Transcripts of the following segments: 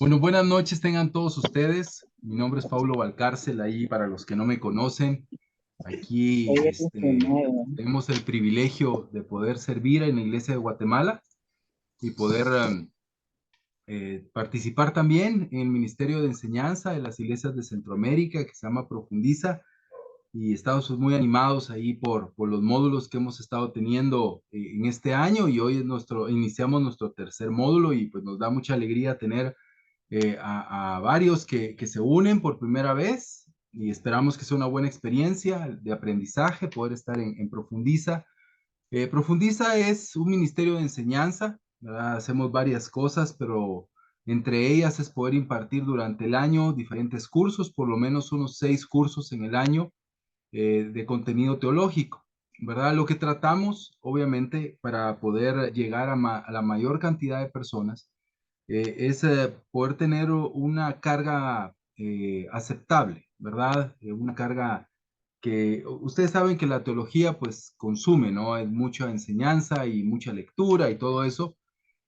Bueno, buenas noches tengan todos ustedes. Mi nombre es Paulo Valcárcel, ahí para los que no me conocen. Aquí Hoy es 19. tenemos el privilegio de poder servir en la Iglesia de Guatemala y poder participar también en el Ministerio de Enseñanza de las iglesias de Centroamérica, que se llama Profundiza, y estamos muy animados ahí por los módulos que hemos estado teniendo en este año, y hoy es iniciamos nuestro tercer módulo, y pues nos da mucha alegría tener a varios que se unen por primera vez, y esperamos que sea una buena experiencia de aprendizaje, poder estar en Profundiza. Profundiza es un ministerio de enseñanza, ¿verdad? Hacemos varias cosas, pero entre ellas es poder impartir durante el año diferentes cursos, por lo menos unos 6 cursos en el año, de contenido teológico, ¿verdad? Lo que tratamos, obviamente, para poder llegar a la mayor cantidad de personas, es poder tener una carga aceptable, ¿verdad? Una carga que ustedes saben que la teología pues consume, ¿no? Hay mucha enseñanza y mucha lectura y todo eso,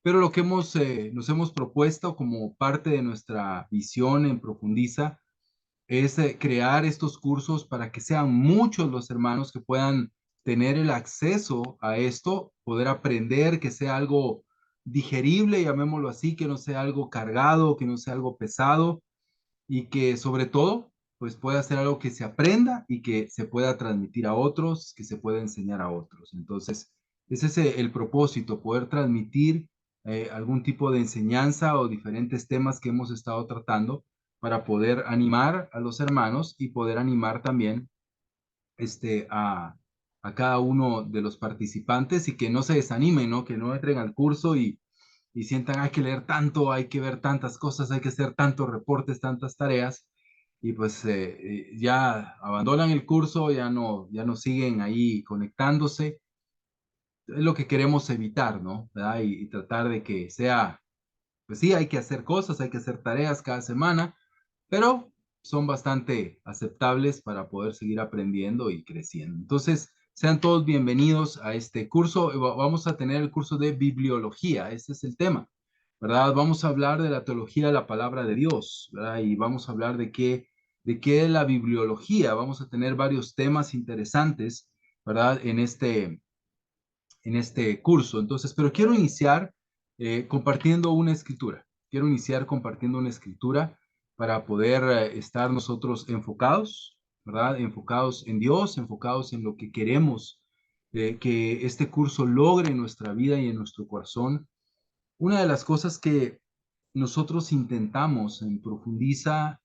pero lo que nos hemos propuesto como parte de nuestra visión en Profundiza es crear estos cursos para que sean muchos los hermanos que puedan tener el acceso a esto, poder aprender, que sea algo digerible, llamémoslo así, que no sea algo cargado, que no sea algo pesado, y que sobre todo pues pueda ser algo que se aprenda y que se pueda transmitir a otros, que se pueda enseñar a otros. Entonces, ese es el propósito, poder transmitir algún tipo de enseñanza o diferentes temas que hemos estado tratando para poder animar a los hermanos y poder animar también este, a cada uno de los participantes, y que no se desanimen, ¿no? Que no entren al curso y sientan hay que leer tanto, hay que ver tantas cosas, hay que hacer tantos reportes, tantas tareas, y pues ya abandonan el curso, ya no siguen ahí conectándose. Es lo que queremos evitar, ¿no? ¿Verdad? Y tratar de que sea, pues sí, hay que hacer cosas, hay que hacer tareas cada semana, pero son bastante aceptables para poder seguir aprendiendo y creciendo. Entonces, sean todos bienvenidos a este curso. Vamos a tener el curso de bibliología, este es el tema, ¿verdad? Vamos a hablar de la teología de la palabra de Dios, ¿verdad? Y vamos a hablar de qué es la bibliología. Vamos a tener varios temas interesantes, ¿verdad? En este curso. Entonces, pero quiero iniciar compartiendo una escritura. Quiero iniciar compartiendo una escritura para poder estar nosotros enfocados, ¿verdad? Enfocados en Dios, enfocados en lo que queremos que este curso logre en nuestra vida y en nuestro corazón. Una de las cosas que nosotros intentamos en Profundiza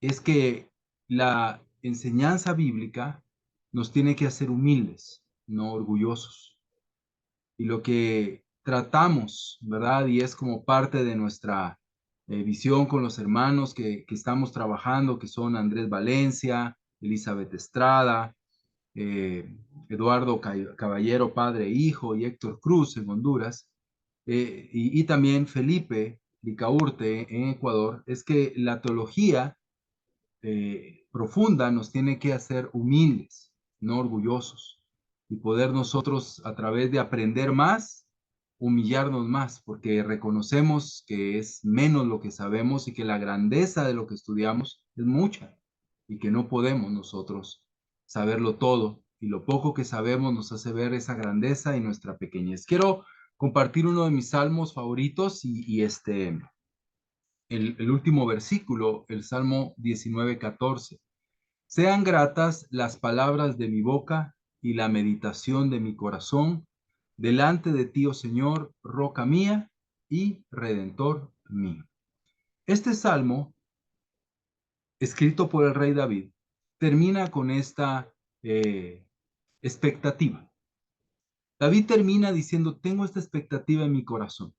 es que la enseñanza bíblica nos tiene que hacer humildes, no orgullosos. Y lo que tratamos, ¿verdad? Y es como parte de nuestra visión con los hermanos que estamos trabajando, que son Andrés Valencia, Elizabeth Estrada, eh, Eduardo Caballero, padre e hijo, y Héctor Cruz en Honduras, y también Felipe Licaurte en Ecuador, es que la teología profunda nos tiene que hacer humildes, no orgullosos, y poder nosotros a través de aprender más, humillarnos más, porque reconocemos que es menos lo que sabemos y que la grandeza de lo que estudiamos es mucha, y que no podemos nosotros saberlo todo, y lo poco que sabemos nos hace ver esa grandeza y nuestra pequeñez. Quiero compartir uno de mis salmos favoritos, el último versículo, el Salmo 19:14. Sean gratas las palabras de mi boca y la meditación de mi corazón delante de ti, oh Señor, roca mía y redentor mío. Este salmo, escrito por el rey David, termina con esta expectativa. David termina diciendo, tengo esta expectativa en mi corazón.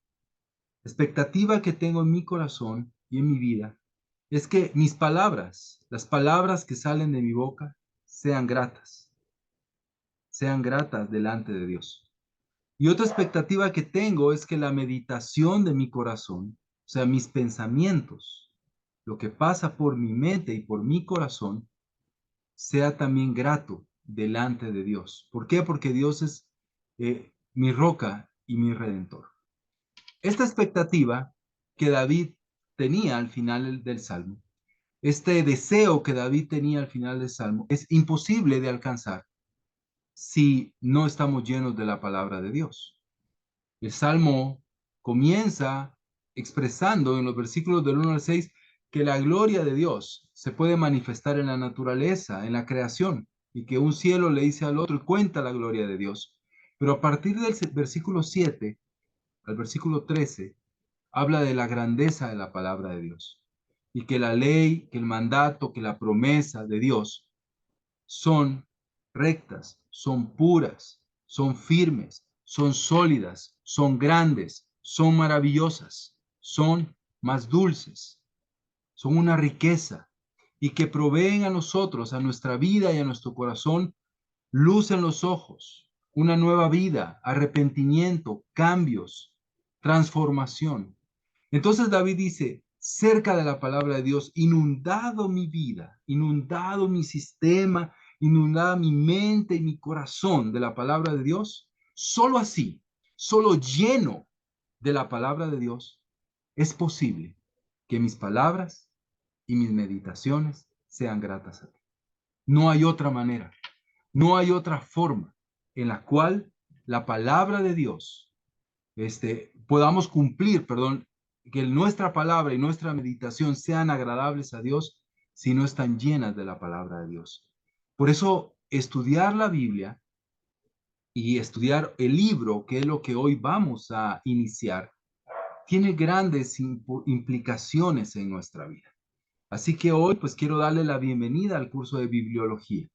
Expectativa que tengo en mi corazón y en mi vida es que mis palabras, las palabras que salen de mi boca, sean gratas delante de Dios. Y otra expectativa que tengo es que la meditación de mi corazón, o sea, mis pensamientos, lo que pasa por mi mente y por mi corazón, sea también grato delante de Dios. ¿Por qué? Porque Dios es mi roca y mi redentor. Esta expectativa que David tenía al final del Salmo, este deseo que David tenía al final del Salmo, es imposible de alcanzar si no estamos llenos de la palabra de Dios. El Salmo comienza expresando en los versículos del 1 al 6 que la gloria de Dios se puede manifestar en la naturaleza, en la creación, y que un cielo le dice al otro y cuenta la gloria de Dios. Pero a partir del versículo 7 al versículo 13, habla de la grandeza de la palabra de Dios y que la ley, que el mandato, que la promesa de Dios son rectas, son puras, son firmes, son sólidas, son grandes, son maravillosas, son más dulces, son una riqueza y que proveen a nosotros, a nuestra vida y a nuestro corazón, luz en los ojos, una nueva vida, arrepentimiento, cambios, transformación. Entonces David dice, cerca de la palabra de Dios, inundado mi vida, inundado mi sistema, inundada mi mente y mi corazón de la palabra de Dios, solo así, solo lleno de la palabra de Dios, es posible que mis palabras y mis meditaciones sean gratas a ti. No hay otra manera, no hay otra forma en la cual la palabra de Dios podamos cumplir, perdón, que nuestra palabra y nuestra meditación sean agradables a Dios si no están llenas de la palabra de Dios. Por eso, estudiar la Biblia y estudiar el libro, que es lo que hoy vamos a iniciar, tiene grandes implicaciones en nuestra vida. Así que hoy, pues quiero darle la bienvenida al curso de bibliología,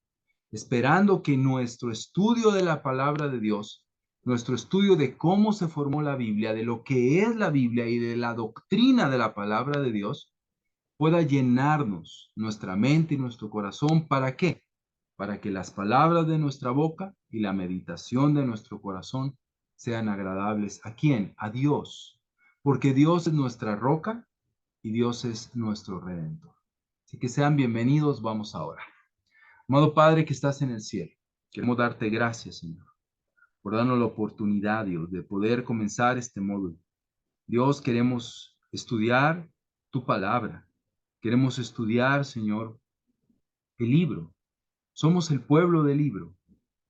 esperando que nuestro estudio de la palabra de Dios, nuestro estudio de cómo se formó la Biblia, de lo que es la Biblia y de la doctrina de la palabra de Dios, pueda llenarnos nuestra mente y nuestro corazón. ¿Para qué? Para que las palabras de nuestra boca y la meditación de nuestro corazón sean agradables. ¿A quién? A Dios. Porque Dios es nuestra roca y Dios es nuestro redentor. Así que sean bienvenidos, vamos ahora. Amado Padre que estás en el cielo, queremos darte gracias, Señor, por darnos la oportunidad, Dios, de poder comenzar este módulo. Dios, queremos estudiar tu palabra. Queremos estudiar, Señor, el libro. Somos el pueblo del libro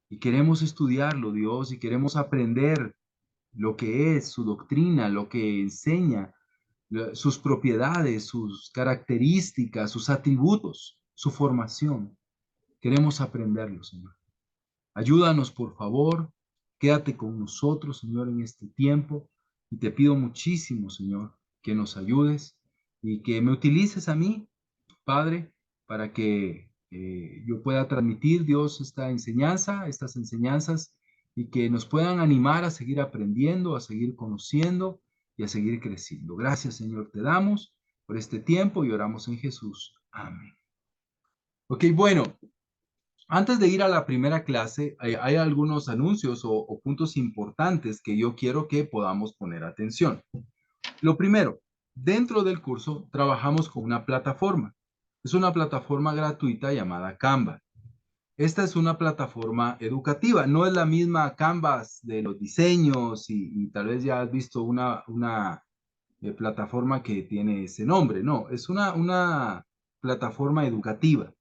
y queremos estudiarlo, Dios, y queremos aprender lo que es su doctrina, lo que enseña, sus propiedades, sus características, sus atributos, su formación. Queremos aprenderlo, Señor. Ayúdanos, por favor. Quédate con nosotros, Señor, en este tiempo. Y te pido muchísimo, Señor, que nos ayudes y que me utilices a mí, Padre, para que yo pueda transmitir, Dios, esta enseñanza, estas enseñanzas, y que nos puedan animar a seguir aprendiendo, a seguir conociendo y a seguir creciendo. Gracias, Señor, te damos por este tiempo y oramos en Jesús. Amén. Ok, bueno. Antes de ir a la primera clase, hay algunos anuncios o puntos importantes que yo quiero que podamos poner atención. Lo primero, dentro del curso trabajamos con una plataforma. Es una plataforma gratuita llamada Canva. Esta es una plataforma educativa, no es la misma Canvas de los diseños y tal vez ya has visto una plataforma que tiene ese nombre. No, es una plataforma educativa.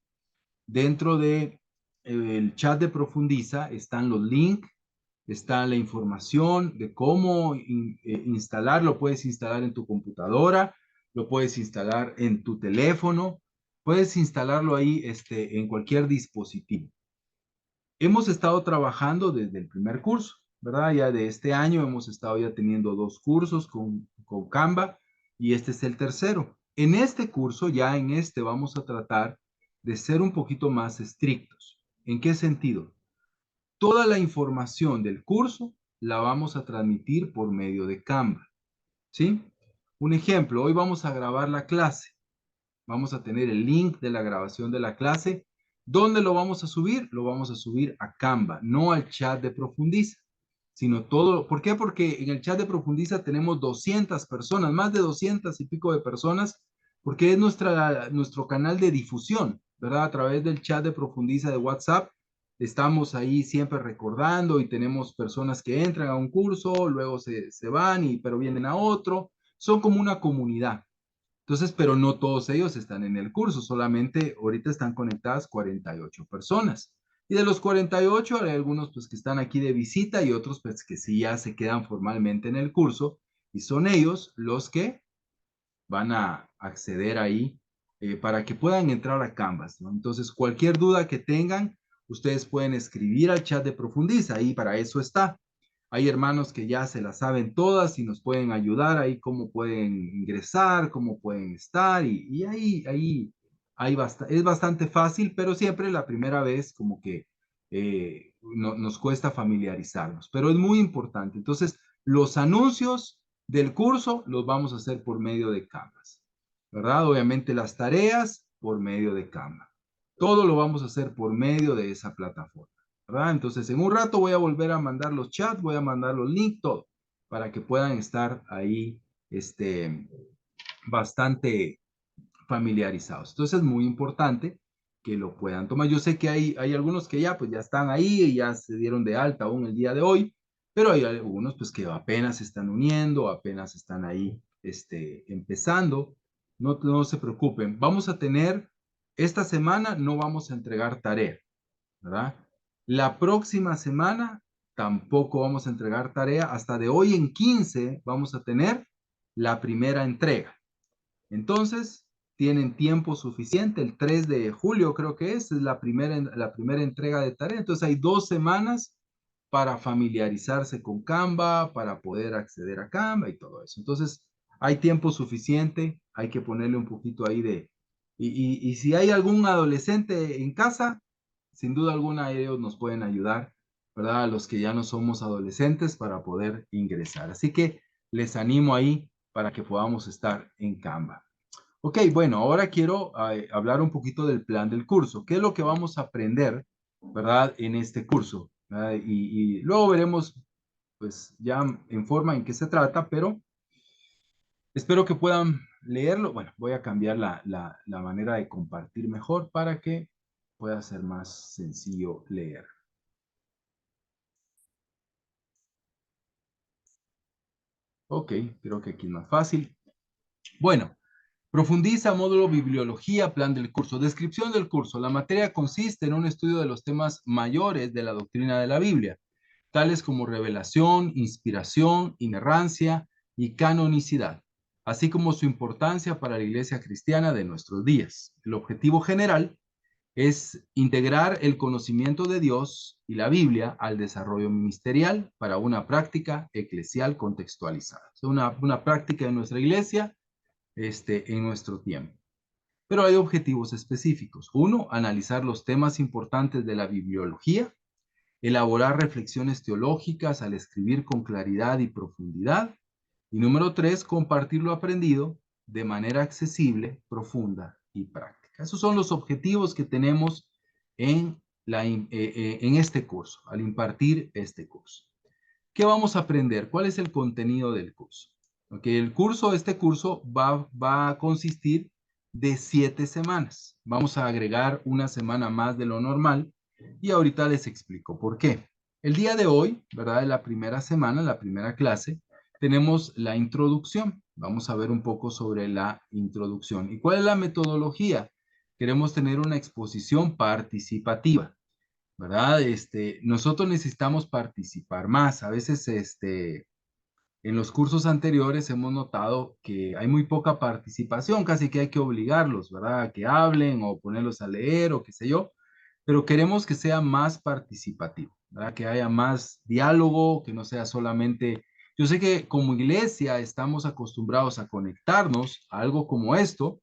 Dentro de el chat de Profundiza están los links, está la información de cómo instalarlo. Puedes instalar en tu computadora, lo puedes instalar en tu teléfono, puedes instalarlo ahí en cualquier dispositivo. Hemos estado trabajando desde el primer curso, ¿verdad? Ya de este año hemos estado ya teniendo 2 cursos con Canva y este es el tercero. En este curso, ya en este vamos a tratar de ser un poquito más estrictos. ¿En qué sentido? Toda la información del curso la vamos a transmitir por medio de Canva, ¿sí? Un ejemplo, hoy vamos a grabar la clase. Vamos a tener el link de la grabación de la clase. ¿Dónde lo vamos a subir? Lo vamos a subir a Canva, no al chat de Profundiza, sino todo. ¿Por qué? Porque en el chat de Profundiza tenemos 200 personas, más de 200 y pico de personas, porque es nuestro canal de difusión, ¿verdad? A través del chat de Profundiza de WhatsApp, estamos ahí siempre recordando y tenemos personas que entran a un curso, luego se van, pero vienen a otro. son como una comunidad. Entonces, pero no todos ellos están en el curso, solamente ahorita están conectadas 48 personas. Y de los 48 hay algunos pues que están aquí de visita y otros pues que sí ya se quedan formalmente en el curso y son ellos los que van a acceder ahí para que puedan entrar a Canvas, ¿no? Entonces, cualquier duda que tengan, ustedes pueden escribir al chat de Profundiza, ahí para eso está. Hay hermanos que ya se las saben todas y nos pueden ayudar ahí cómo pueden ingresar, cómo pueden estar y es bastante fácil, pero siempre la primera vez como que nos cuesta familiarizarnos, pero es muy importante. Entonces, los anuncios del curso los vamos a hacer por medio de Canvas, ¿verdad? Obviamente las tareas por medio de Canva. Todo lo vamos a hacer por medio de esa plataforma, ¿verdad? Entonces, en un rato voy a volver a mandar los chats, voy a mandar los links, todo, para que puedan estar ahí, bastante familiarizados. Entonces, es muy importante que lo puedan tomar. Yo sé que hay algunos que ya, pues ya están ahí y ya se dieron de alta aún el día de hoy, pero hay algunos pues que apenas se están uniendo, apenas están ahí, empezando. No, no se preocupen. Vamos a tener, esta semana no vamos a entregar tarea, ¿verdad? La próxima semana tampoco vamos a entregar tarea. Hasta de hoy en 15 vamos a tener la primera entrega. Entonces, tienen tiempo suficiente. El 3 de julio creo que es la primera entrega de tarea. Entonces, hay 2 semanas para familiarizarse con Canva, para poder acceder a Canva y todo eso. Entonces, hay tiempo suficiente. Hay que ponerle un poquito ahí de... Y si hay algún adolescente en casa, sin duda alguna ellos nos pueden ayudar, ¿verdad? A los que ya no somos adolescentes para poder ingresar. Así que les animo ahí para que podamos estar en Canva. Ok, bueno, ahora quiero hablar un poquito del plan del curso. ¿Qué es lo que vamos a aprender, verdad, en este curso? ¿Verdad? Y luego veremos, pues, ya en forma en qué se trata, pero espero que puedan leerlo. Bueno, voy a cambiar la manera de compartir mejor para que pueda ser más sencillo leer. Ok, creo que aquí es más fácil. Bueno, profundiza módulo bibliología, plan del curso. Descripción del curso. La materia consiste en un estudio de los temas mayores de la doctrina de la Biblia, tales como revelación, inspiración, inerrancia y canonicidad, así como su importancia para la iglesia cristiana de nuestros días. El objetivo general es integrar el conocimiento de Dios y la Biblia al desarrollo ministerial para una práctica eclesial contextualizada. Es una práctica de nuestra iglesia en nuestro tiempo. Pero hay objetivos específicos. Uno, analizar los temas importantes de la bibliología, elaborar reflexiones teológicas al escribir con claridad y profundidad. Y número 3, compartir lo aprendido de manera accesible, profunda y práctica. Esos son los objetivos que tenemos en este curso, al impartir este curso. ¿Qué vamos a aprender? ¿Cuál es el contenido del curso? Okay, este curso va a consistir de 7 semanas. Vamos a agregar una semana más de lo normal y ahorita les explico por qué. El día de hoy, ¿verdad? De la primera semana, la primera clase, tenemos la introducción. Vamos a ver un poco sobre la introducción. ¿Y cuál es la metodología? Queremos tener una exposición participativa. ¿Verdad? Nosotros necesitamos participar más. A veces, en los cursos anteriores hemos notado que hay muy poca participación, casi que hay que obligarlos, ¿verdad? A que hablen o ponerlos a leer o qué sé yo, pero queremos que sea más participativo, ¿verdad? Que haya más diálogo, que no sea solamente... Yo sé que como iglesia estamos acostumbrados a conectarnos a algo como esto,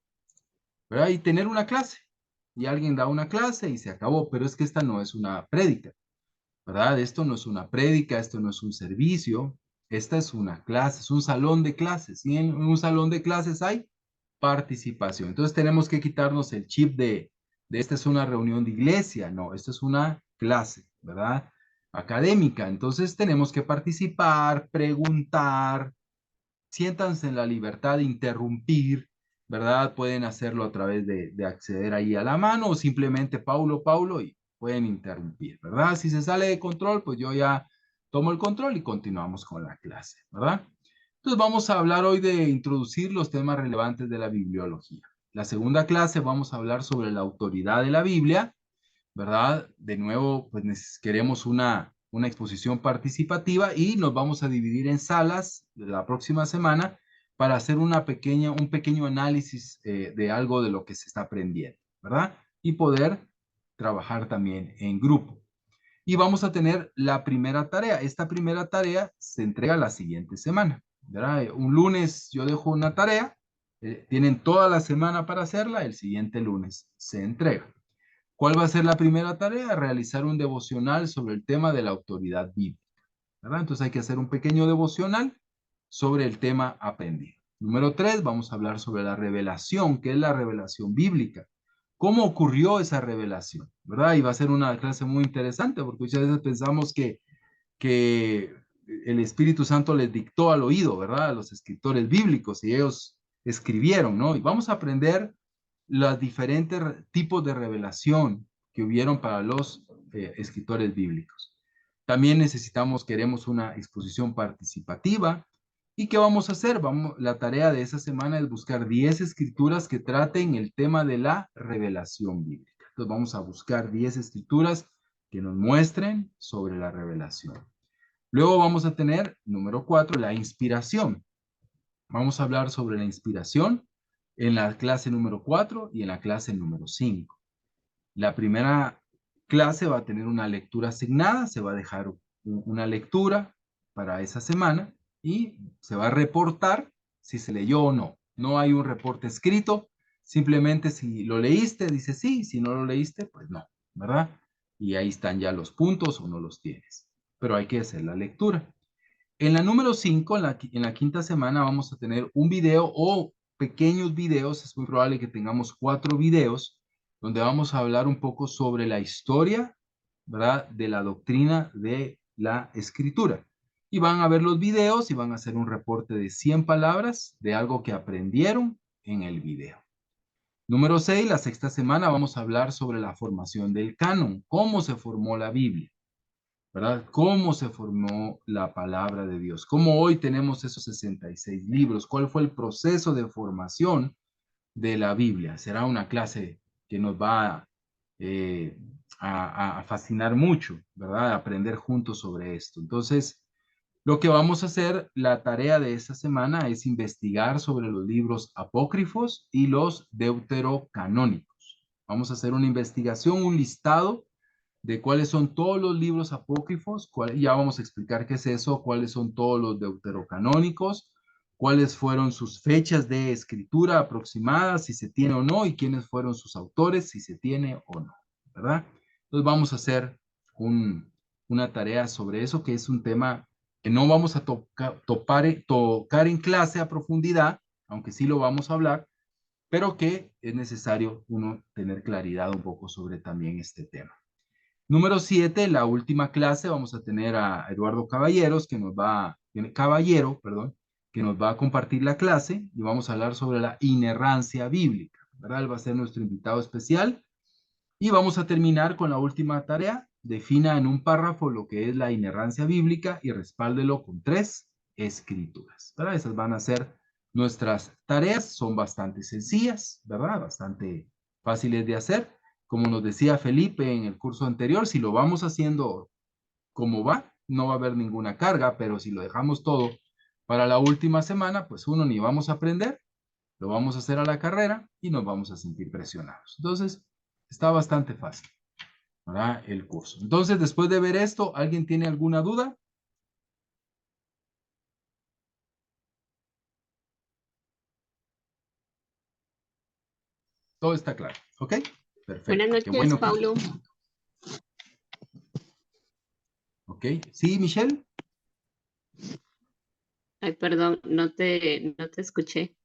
¿verdad? Y tener una clase. Y alguien da una clase y se acabó, pero es que esta no es una prédica. ¿Verdad? Esto no es una prédica, esto no es un servicio, esta es una clase, es un salón de clases. Y en un salón de clases hay participación. Entonces tenemos que quitarnos el chip de esta es una reunión de iglesia, no, esto es una clase, ¿verdad? Académica. Entonces tenemos que participar, preguntar, siéntanse en la libertad de interrumpir, ¿verdad? Pueden hacerlo a través de acceder ahí a la mano o simplemente Paulo, y pueden interrumpir, ¿verdad? Si se sale de control, pues yo ya tomo el control y continuamos con la clase, ¿verdad? Entonces vamos a hablar hoy de introducir los temas relevantes de la bibliología. La segunda clase vamos a hablar sobre la autoridad de la Biblia, ¿verdad? De nuevo, pues queremos una exposición participativa y nos vamos a dividir en salas la próxima semana para hacer un pequeño análisis de algo de lo que se está aprendiendo, ¿verdad? Y poder trabajar también en grupo. Y vamos a tener la primera tarea. Esta primera tarea se entrega la siguiente semana, ¿verdad? Un lunes yo dejo una tarea, tienen toda la semana para hacerla, el siguiente lunes se entrega. ¿Cuál va a ser la primera tarea? Realizar un devocional sobre el tema de la autoridad bíblica, ¿verdad? Entonces hay que hacer un pequeño devocional sobre el tema aprendido. Número 3, vamos a hablar sobre la revelación, que es la revelación bíblica. ¿Cómo ocurrió esa revelación? ¿Verdad? Y va a ser una clase muy interesante porque muchas veces pensamos que el Espíritu Santo les dictó al oído, ¿verdad? A los escritores bíblicos y ellos escribieron, ¿no? Y vamos a aprender los diferentes tipos de revelación que hubieron para los escritores bíblicos. También queremos una exposición participativa. ¿Y qué vamos a hacer? La tarea de esa semana es buscar 10 escrituras que traten el tema de la revelación bíblica. Entonces vamos a buscar 10 escrituras que nos muestren sobre la revelación. Luego vamos a tener, número 4, la inspiración. Vamos a hablar sobre la inspiración en la clase número 4 y en la clase número 5. La primera clase va a tener una lectura asignada, se va a dejar una lectura para esa semana y se va a reportar si se leyó o no. No hay un reporte escrito, simplemente si lo leíste, dice sí, si no lo leíste, pues no, ¿verdad? Y ahí están ya los puntos o no los tienes, pero hay que hacer la lectura. En la número 5, en la quinta semana, vamos a tener un video o pequeños videos. Es muy probable que tengamos 4 videos donde vamos a hablar un poco sobre la historia, ¿verdad? De la doctrina de la escritura. Y van a ver los videos y van a hacer un reporte de 100 palabras de algo que aprendieron en el video. Número 6, la sexta semana, vamos a hablar sobre la formación del canon, cómo se formó la Biblia. ¿Verdad? ¿Cómo se formó la palabra de Dios? ¿Cómo hoy tenemos esos 66 libros? ¿Cuál fue el proceso de formación de la Biblia? Será una clase que nos va eh, a fascinar mucho, ¿verdad? Aprender juntos sobre esto. Entonces, lo que vamos a hacer, la tarea de esta semana es investigar sobre los libros apócrifos y los deuterocanónicos. Vamos a hacer una investigación, un listado de cuáles son todos los libros apócrifos, ya vamos a explicar qué es eso, cuáles son todos los deuterocanónicos, cuáles fueron sus fechas de escritura aproximadas, si se tiene o no, y quiénes fueron sus autores, si se tiene o no, ¿verdad? Entonces vamos a hacer una tarea sobre eso, que es un tema que no vamos a tocar en clase a profundidad, aunque sí lo vamos a hablar, pero que es necesario uno tener claridad un poco sobre también este tema. Número 7, la última clase, vamos a tener a Eduardo Caballeros, perdón, que nos va a compartir la clase y vamos a hablar sobre la inerrancia bíblica, ¿verdad? Él va a ser nuestro invitado especial y vamos a terminar con la última tarea. Defina en un párrafo lo que es la inerrancia bíblica y respáldelo con 3 escrituras, ¿verdad? Esas van a ser nuestras tareas, son bastante sencillas, ¿verdad? Bastante fáciles de hacer. Como nos decía Felipe en el curso anterior, si lo vamos haciendo como va, no va a haber ninguna carga, pero si lo dejamos todo para la última semana, pues uno ni vamos a aprender, lo vamos a hacer a la carrera y nos vamos a sentir presionados. Entonces, está bastante fácil, ¿verdad? El curso. Entonces, después de ver esto, ¿alguien tiene alguna duda? Todo está claro, ¿ok? Buenas Perfecto. Qué noches, bueno. Paulo. Ok. Sí, Michelle. Ay, perdón, no te escuché.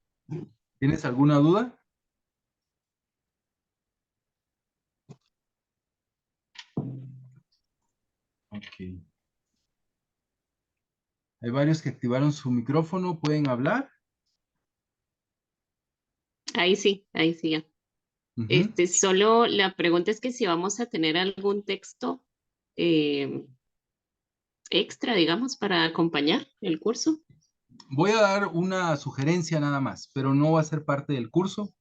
¿Tienes alguna duda? Ok. Hay varios que activaron su micrófono, ¿pueden hablar? Ahí sí, ya. Ujú. Solo la pregunta es que si vamos a tener algún texto extra, digamos, para acompañar el curso. Voy a dar una sugerencia nada más, pero no va a ser parte del curso,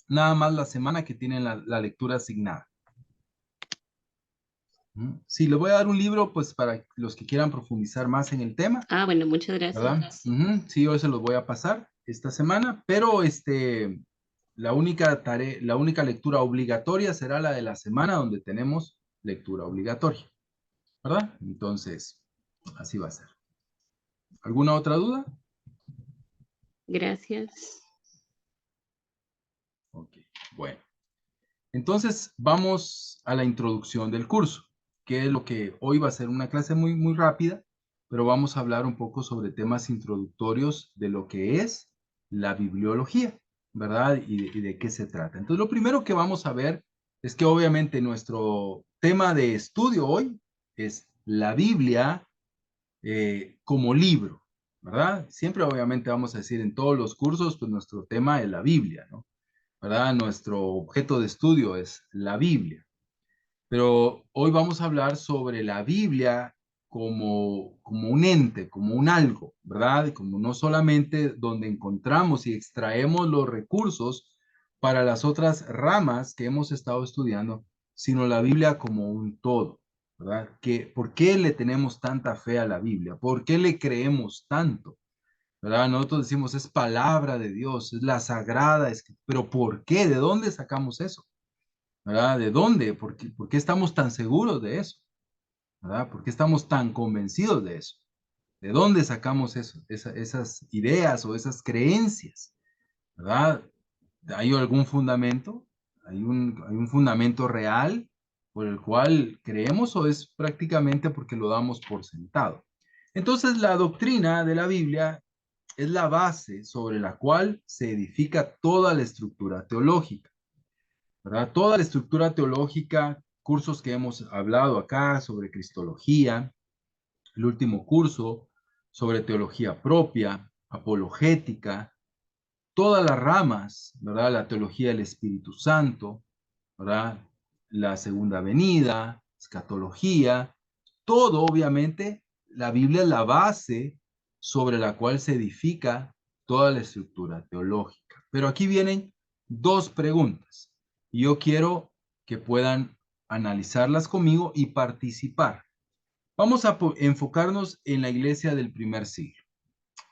nada más la semana que tienen la lectura asignada. Sí, les voy a dar un libro, pues para los que quieran profundizar más en el tema, Ah, bueno, muchas ¿verdad? gracias. Sí, hoy se los voy a pasar esta semana, pero la única tarea, la única lectura obligatoria será la de la semana donde tenemos lectura obligatoria, ¿verdad? Entonces, así va a ser. ¿Alguna otra duda? Gracias. Ok, bueno. Entonces, vamos a la introducción del curso, que es lo que hoy va a ser una clase muy, muy rápida, pero vamos a hablar un poco sobre temas introductorios de lo que es la bibliología, ¿verdad? Y de qué se trata. Entonces, lo primero que vamos a ver es que obviamente nuestro tema de estudio hoy es la Biblia como libro, ¿verdad? Siempre obviamente vamos a decir en todos los cursos, pues nuestro tema es la Biblia, ¿no? ¿Verdad? Nuestro objeto de estudio es la Biblia. Pero hoy vamos a hablar sobre la Biblia como un ente, como un algo, ¿verdad? Como no solamente donde encontramos y extraemos los recursos para las otras ramas que hemos estado estudiando, sino la Biblia como un todo, ¿verdad? ¿Por qué le tenemos tanta fe a la Biblia? ¿Por qué le creemos tanto? ¿Verdad? Nosotros decimos es palabra de Dios, es la sagrada, pero ¿por qué? ¿De dónde sacamos eso? ¿Verdad? ¿De dónde? Por qué estamos tan seguros de eso? ¿Verdad? ¿Por qué estamos tan convencidos de eso? ¿De dónde sacamos eso, esas ideas o esas creencias? ¿Verdad? ¿Hay algún fundamento? Hay un fundamento real por el cual creemos o es prácticamente porque lo damos por sentado? Entonces, la doctrina de la Biblia es la base sobre la cual se edifica toda la estructura teológica, ¿verdad? Toda la estructura teológica, cursos que hemos hablado acá sobre cristología, el último curso sobre teología propia, apologética, todas las ramas, ¿verdad? La teología del Espíritu Santo, ¿verdad? La segunda venida, escatología, todo obviamente, la Biblia es la base sobre la cual se edifica toda la estructura teológica. Pero aquí vienen dos preguntas y yo quiero que puedan analizarlas conmigo y participar. Vamos a enfocarnos en la iglesia del primer siglo.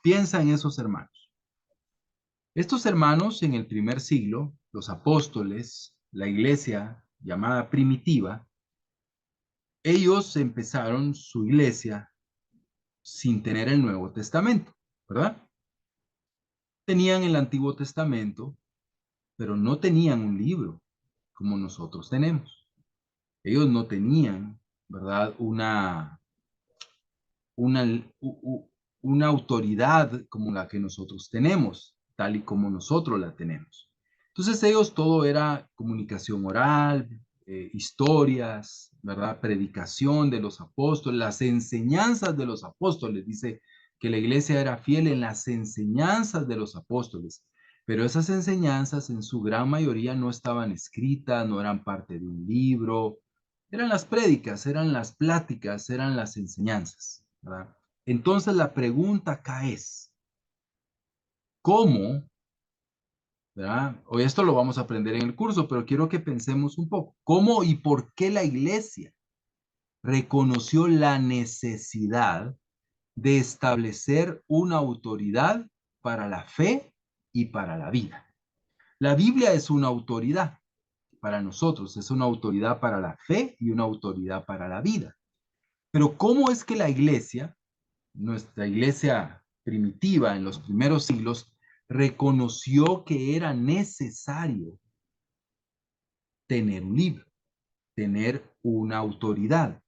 Piensa en esos hermanos. Estos hermanos en el primer siglo, los apóstoles, la iglesia llamada primitiva, ellos empezaron su iglesia sin tener el Nuevo Testamento, ¿verdad? Tenían el Antiguo Testamento, pero no tenían un libro como nosotros tenemos. Ellos no tenían, ¿verdad? Una, una autoridad como la que nosotros tenemos, tal y como nosotros la tenemos. Entonces ellos todo era comunicación oral, historias, ¿verdad? Predicación de los apóstoles, las enseñanzas de los apóstoles. Dice que la iglesia era fiel en las enseñanzas de los apóstoles, pero esas enseñanzas en su gran mayoría no estaban escritas, no eran parte de un libro, eran las prédicas, eran las pláticas, eran las enseñanzas, ¿verdad? Entonces la pregunta acá es, ¿cómo? ¿Verdad? Hoy esto lo vamos a aprender en el curso, pero quiero que pensemos un poco. ¿Cómo y por qué la iglesia reconoció la necesidad de establecer una autoridad para la fe y para la vida? La Biblia es una autoridad para nosotros, es una autoridad para la fe y una autoridad para la vida. Pero ¿cómo es que la iglesia, nuestra iglesia primitiva en los primeros siglos, reconoció que era necesario tener un libro, tener una autoridad?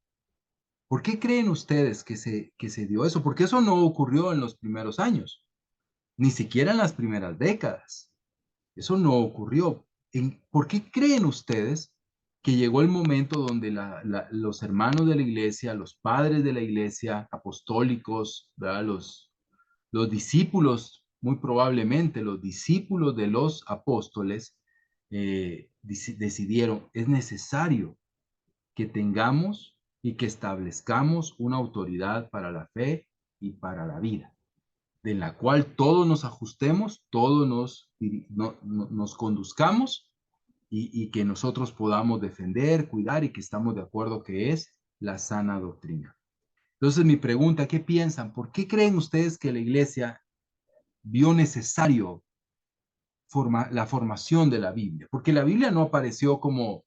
¿Por qué creen ustedes que se dio eso? Porque eso no ocurrió en los primeros años, ni siquiera en las primeras décadas. Eso no ocurrió. ¿Por qué creen ustedes que llegó el momento donde los hermanos de la iglesia, los padres de la iglesia, apostólicos, ¿verdad? Los discípulos, muy probablemente los discípulos de los apóstoles, decidieron, es necesario que tengamos y que establezcamos una autoridad para la fe y para la vida? en la cual todos nos ajustemos, todos nos conduzcamos y que nosotros podamos defender, cuidar y que estamos de acuerdo que es la sana doctrina. Entonces mi pregunta, ¿qué piensan? ¿Por qué creen ustedes que la iglesia vio necesario la formación de la Biblia? Porque la Biblia no apareció como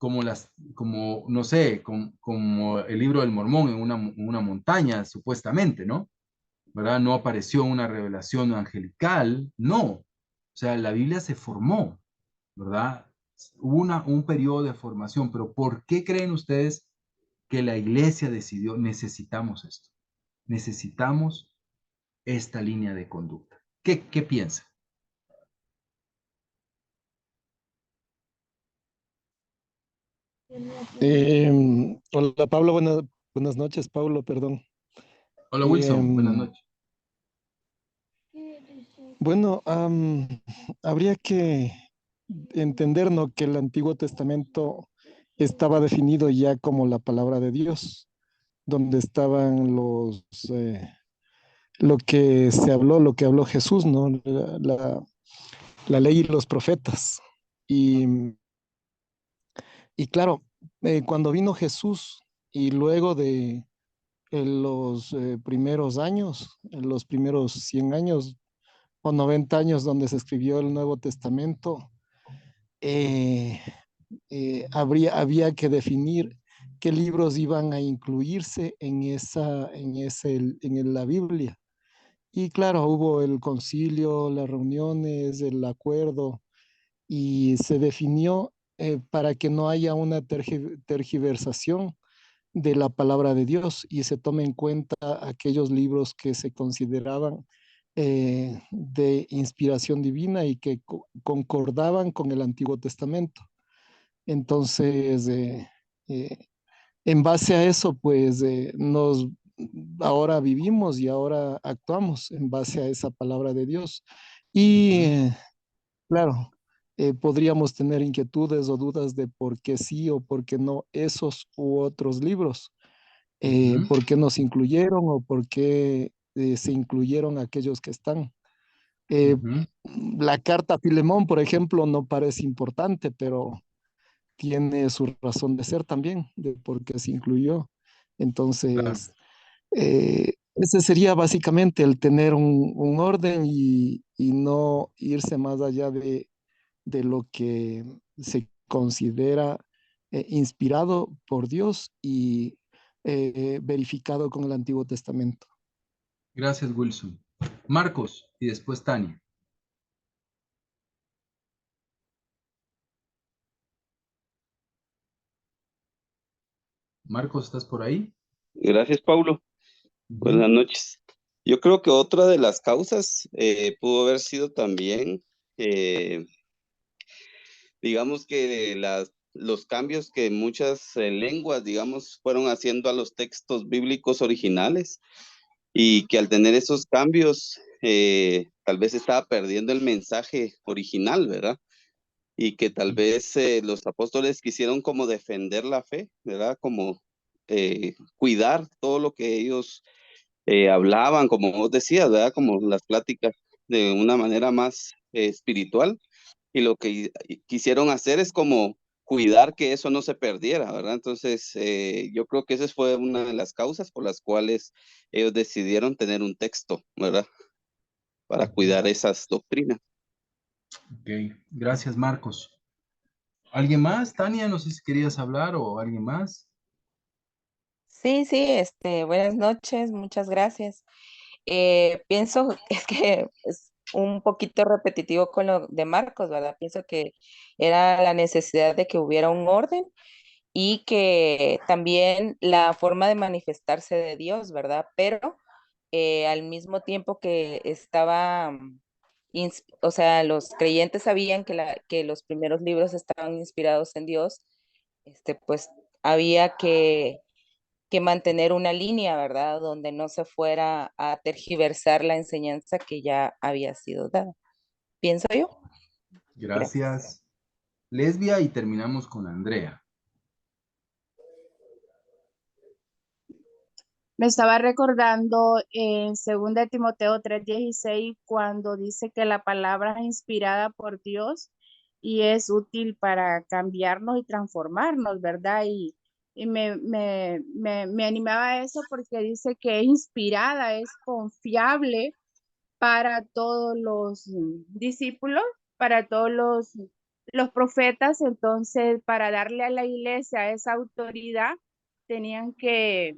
no sé, como el libro del Mormón en una montaña, supuestamente, ¿no? ¿Verdad? No apareció una revelación angelical, no. O sea, la Biblia se formó, ¿verdad? Hubo un periodo de formación, pero ¿por qué creen ustedes que la iglesia decidió, necesitamos esto? Necesitamos esta línea de conducta. ¿Qué piensan? Hola Pablo, buenas noches, Pablo, perdón. Hola Wilson, buenas Em, noches. bueno, habría que entender, ¿no?, que el Antiguo Testamento estaba definido ya como la palabra de Dios, donde estaban lo que se habló, lo que habló Jesús, ¿no? La ley y los profetas. Y, y claro, cuando vino Jesús y luego de en los primeros años, en los primeros 100 años o 90 años donde se escribió el Nuevo Testamento, eh, había que definir qué libros iban a incluirse en la Biblia. Y claro, hubo el concilio, las reuniones, el acuerdo, y se definió para que no haya una tergiversación de la palabra de Dios y se tome en cuenta aquellos libros que se consideraban de inspiración divina y que concordaban con el Antiguo Testamento. Entonces, eh, en base a eso, pues ahora vivimos y ahora actuamos en base a esa palabra de Dios. Y Ujú, claro, podríamos tener inquietudes o dudas de por qué sí o por qué no esos u otros libros, ujú, por qué nos incluyeron o por qué se incluyeron aquellos que están. Eh, ujú, la carta a Filemón, por ejemplo, no parece importante, pero tiene su razón de ser también, de por qué se incluyó. claro. Entonces, ese sería básicamente el tener un orden y no irse más allá de lo que se considera inspirado por Dios y verificado con el Antiguo Testamento. Gracias, Wilson. Marcos y después Tania. Marcos, ¿estás por ahí? Gracias, Paulo. Ujú, Buenas noches. Yo creo que otra de las causas pudo haber sido también, eh, digamos que los cambios que muchas lenguas, digamos, fueron haciendo a los textos bíblicos originales y que al tener esos cambios, tal vez estaba perdiendo el mensaje original, ¿verdad? Y que tal vez los apóstoles quisieron como defender la fe, ¿verdad? Como cuidar todo lo que ellos hablaban, como vos decías, ¿verdad? Como las pláticas de una manera más espiritual. Y lo que quisieron hacer es como cuidar que eso no se perdiera, ¿verdad? Entonces, yo creo que esa fue una de las causas por las cuales ellos decidieron tener un texto, ¿verdad? Para ujú. cuidar esas doctrinas. Ok, gracias, Marcos. ¿Alguien más? Tania, no sé si querías hablar o alguien más. Sí, sí, buenas noches, muchas gracias. Pienso es que es un poquito repetitivo con lo de Marcos, ¿verdad? Pienso que era la necesidad de que hubiera un orden y que también la forma de manifestarse de Dios, ¿verdad? Pero al mismo tiempo que estaba, o sea, los creyentes sabían que los primeros libros estaban inspirados en Dios, pues había que mantener una línea, ¿verdad? Donde no se fuera a tergiversar la enseñanza que ya había sido dada. Pienso yo. Gracias. Gracias. Lesbia y terminamos con Andrea. Me estaba recordando en 2 Timoteo 3:16 cuando dice que la palabra es inspirada por Dios y es útil para cambiarnos y transformarnos, ¿verdad? Y me animaba a eso porque dice que es inspirada, es confiable para todos los discípulos, para todos los profetas. Entonces, para darle a la iglesia esa autoridad, tenían que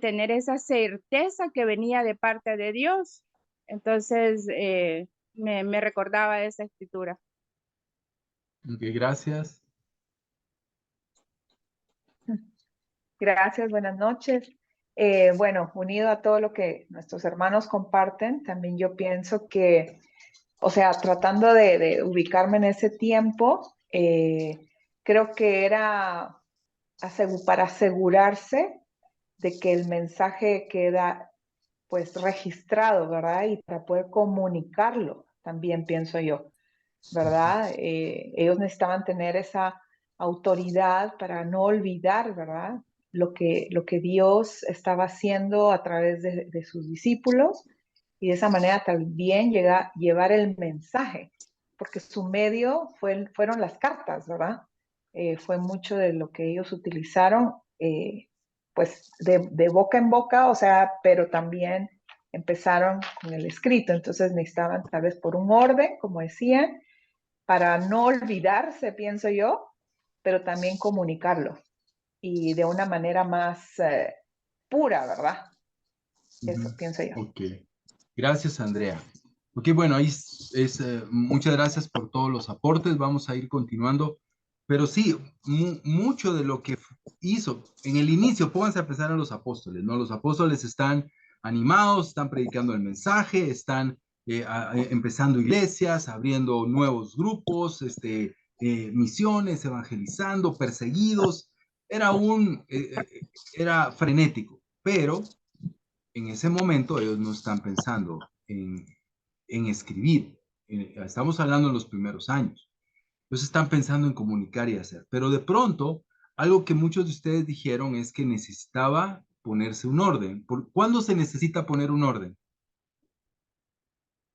tener esa certeza que venía de parte de Dios. Entonces, me recordaba esa escritura. Ok, gracias. Gracias, buenas noches. Bueno, unido a todo lo que nuestros hermanos comparten, también yo pienso que, o sea, tratando de ubicarme en ese tiempo, creo que era para asegurarse de que el mensaje queda pues registrado, ¿verdad? Y para poder comunicarlo, también pienso yo, ¿verdad? Ellos necesitaban tener esa autoridad para no olvidar, ¿verdad? Lo que Dios estaba haciendo a través de sus discípulos y de esa manera también llevar el mensaje, porque su medio fueron las cartas, ¿verdad? Fue mucho de lo que ellos utilizaron, pues de boca en boca, o sea, pero también empezaron con el escrito, entonces necesitaban tal vez por un orden, como decían, para no olvidarse, pienso yo, pero también comunicarlo y de una manera más pura, ¿verdad? Eso pienso yo. Ok, gracias Andrea. Ok, bueno, ahí muchas gracias por todos los aportes, vamos a ir continuando, pero sí, mucho de lo que hizo en el inicio, pónganse a pensar en los apóstoles, ¿no? Los apóstoles están animados, están predicando el mensaje, están empezando iglesias, abriendo nuevos grupos, misiones, evangelizando, perseguidos, era frenético, pero en ese momento ellos no están pensando en escribir. Estamos hablando de los primeros años. Ellos están pensando en comunicar y hacer. Pero de pronto, algo que muchos de ustedes dijeron es que necesitaba ponerse un orden. ¿Cuándo se necesita poner un orden?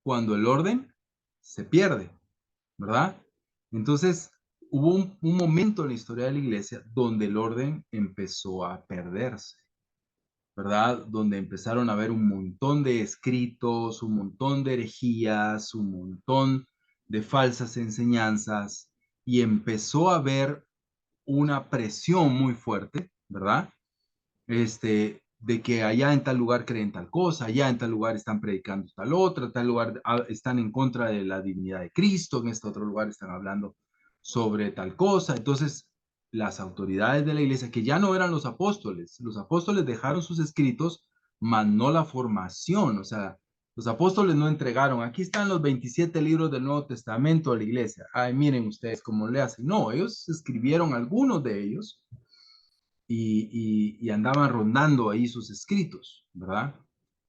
Cuando el orden se pierde, ¿verdad? Entonces, hubo un momento en la historia de la iglesia donde el orden empezó a perderse. ¿Verdad? Donde empezaron a haber un montón de escritos, un montón de herejías, un montón de falsas enseñanzas y empezó a haber una presión muy fuerte, ¿verdad? De que allá en tal lugar creen tal cosa, allá en tal lugar están predicando tal otra, tal lugar están en contra de la divinidad de Cristo, en este otro lugar están hablando sobre tal cosa. Entonces, las autoridades de la iglesia, que ya no eran los apóstoles dejaron sus escritos, mas no la formación. O sea, los apóstoles no entregaron, aquí están los 27 libros del Nuevo Testamento a la iglesia. Ay, miren ustedes cómo le hacen. No, ellos escribieron algunos de ellos y andaban rondando ahí sus escritos, ¿verdad?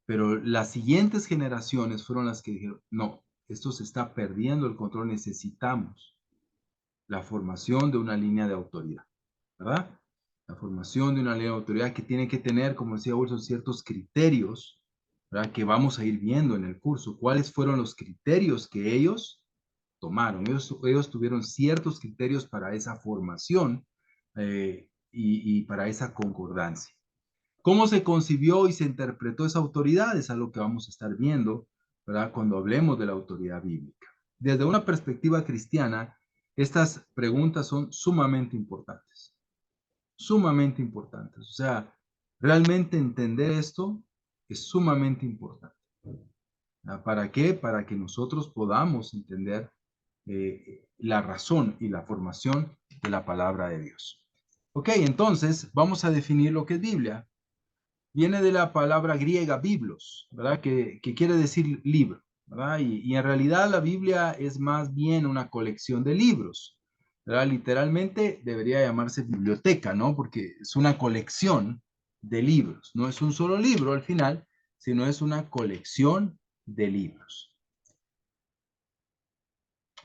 Pero las siguientes generaciones fueron las que dijeron, no, esto se está perdiendo el control, necesitamos la formación de una línea de autoridad, ¿verdad? La formación de una línea de autoridad que tiene que tener, como decía Wilson, ciertos criterios, ¿verdad? Que vamos a ir viendo en el curso. ¿Cuáles fueron los criterios que ellos tomaron? Ellos tuvieron ciertos criterios para esa formación y para esa concordancia. ¿Cómo se concibió y se interpretó esa autoridad? Es algo que vamos a estar viendo, ¿verdad? Cuando hablemos de la autoridad bíblica. Desde una perspectiva cristiana, estas preguntas son sumamente importantes. Sumamente importantes. O sea, realmente entender esto es sumamente importante. ¿Para qué? Para que nosotros podamos entender la razón y la formación de la palabra de Dios. Ok, entonces vamos a definir lo que es Biblia. Viene de la palabra griega biblos, ¿verdad? Que quiere decir libro, ¿verdad? Y en realidad la Biblia es más bien una colección de libros, ¿verdad? Literalmente debería llamarse biblioteca, ¿no? Porque es una colección de libros. No es un solo libro al final, sino es una colección de libros.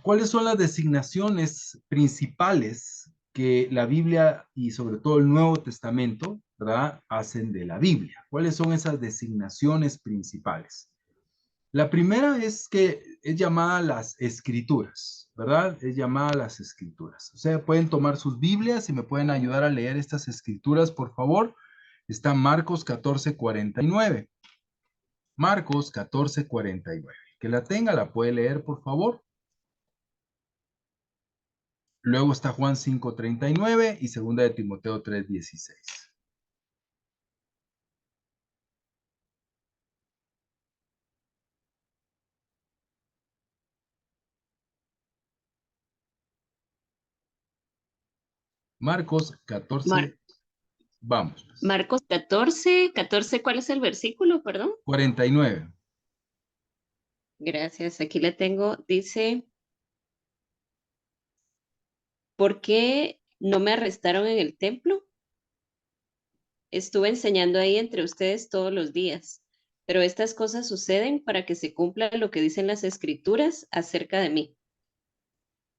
¿Cuáles son las designaciones principales que la Biblia y sobre todo el Nuevo Testamento, ¿verdad?, hacen de la Biblia. ¿Cuáles son esas designaciones principales? La primera es que es llamada las Escrituras, ¿verdad? Es llamada las Escrituras. O sea, pueden tomar sus Biblias y me pueden ayudar a leer estas Escrituras, por favor. Está Marcos 14:49. Marcos 14:49. Que la tenga, la puede leer, por favor. Luego está Juan 5:39 y segunda de Timoteo 3:16. Marcos 14, Mar- vamos. Marcos 14, ¿cuál es el versículo? Perdón. 49. Gracias, aquí le tengo. Dice, ¿por qué no me arrestaron en el templo? Estuve enseñando ahí entre ustedes todos los días, pero estas cosas suceden para que se cumpla lo que dicen las escrituras acerca de mí.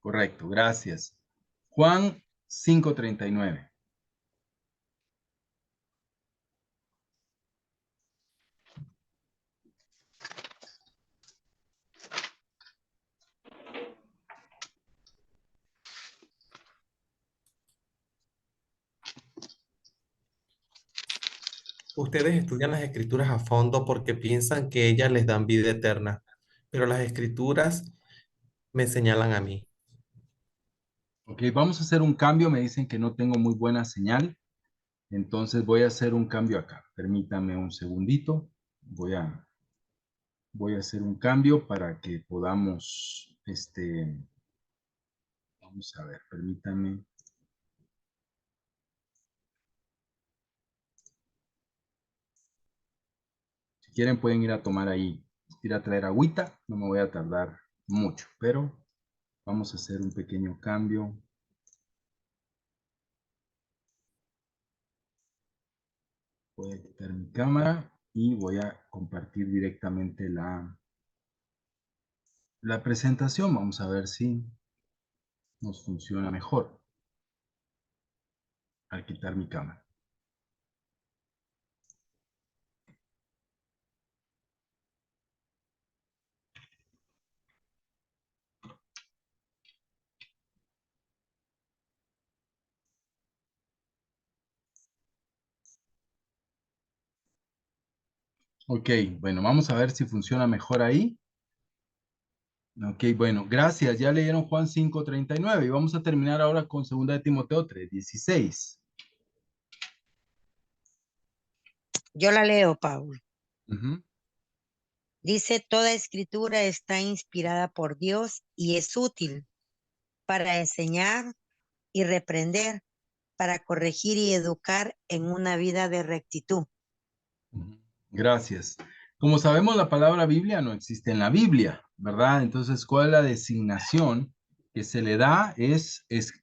Correcto, gracias. Juan 5:39. Ustedes estudian las escrituras a fondo porque piensan que ellas les dan vida eterna, pero las escrituras me señalan a mí. Ok, vamos a hacer un cambio. Me dicen que no tengo muy buena señal. Entonces voy a hacer un cambio acá. Permítame un segundito. Voy a hacer un cambio para que podamos, vamos a ver, permítame. Si quieren pueden ir a tomar ahí, ir a traer agüita. No me voy a tardar mucho, pero vamos a hacer un pequeño cambio. Voy a quitar mi cámara y voy a compartir directamente la presentación. Vamos a ver si nos funciona mejor al quitar mi cámara. Ok, bueno, vamos a ver si funciona mejor ahí. Ok, bueno, gracias. Ya leyeron Juan 5:39 y vamos a terminar ahora con 2 de Timoteo 3:16. Yo la leo, Paul. Ujú. Dice, toda escritura está inspirada por Dios y es útil para enseñar y reprender, para corregir y educar en una vida de rectitud. Ujú. Gracias. Como sabemos, la palabra Biblia no existe en la Biblia, ¿verdad? Entonces, ¿cuál es la designación que se le da?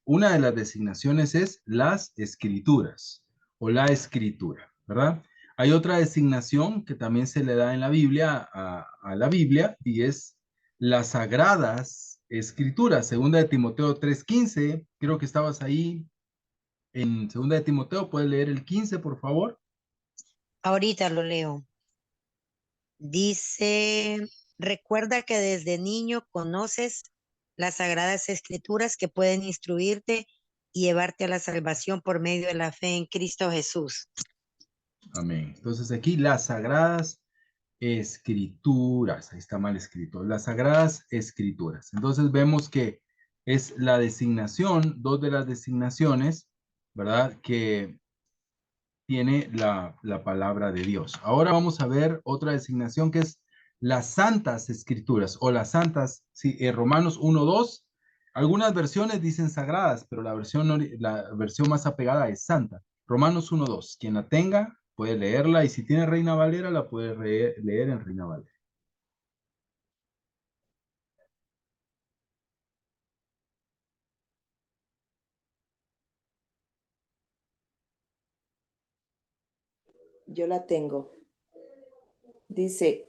Una de las designaciones es las escrituras o la escritura, ¿verdad? Hay otra designación que también se le da en la Biblia a la Biblia y es las sagradas escrituras. Segunda de Timoteo 3:15, creo que estabas ahí en Segunda de Timoteo, ¿puedes leer el 15, por favor? Ahorita lo leo. Dice, recuerda que desde niño conoces las sagradas escrituras que pueden instruirte y llevarte a la salvación por medio de la fe en Cristo Jesús. Amén. Entonces aquí las sagradas escrituras, ahí está mal escrito, las sagradas escrituras. Entonces vemos que es la designación, dos de las designaciones, ¿verdad? Que tiene la palabra de Dios. Ahora vamos a ver otra designación que es las santas escrituras o las santas, sí, Romanos 1:2. Algunas versiones dicen sagradas, pero la versión más apegada es santa. Romanos 1:2. Quien la tenga puede leerla y si tiene Reina Valera la puede leer en Reina Valera. Yo la tengo. Dice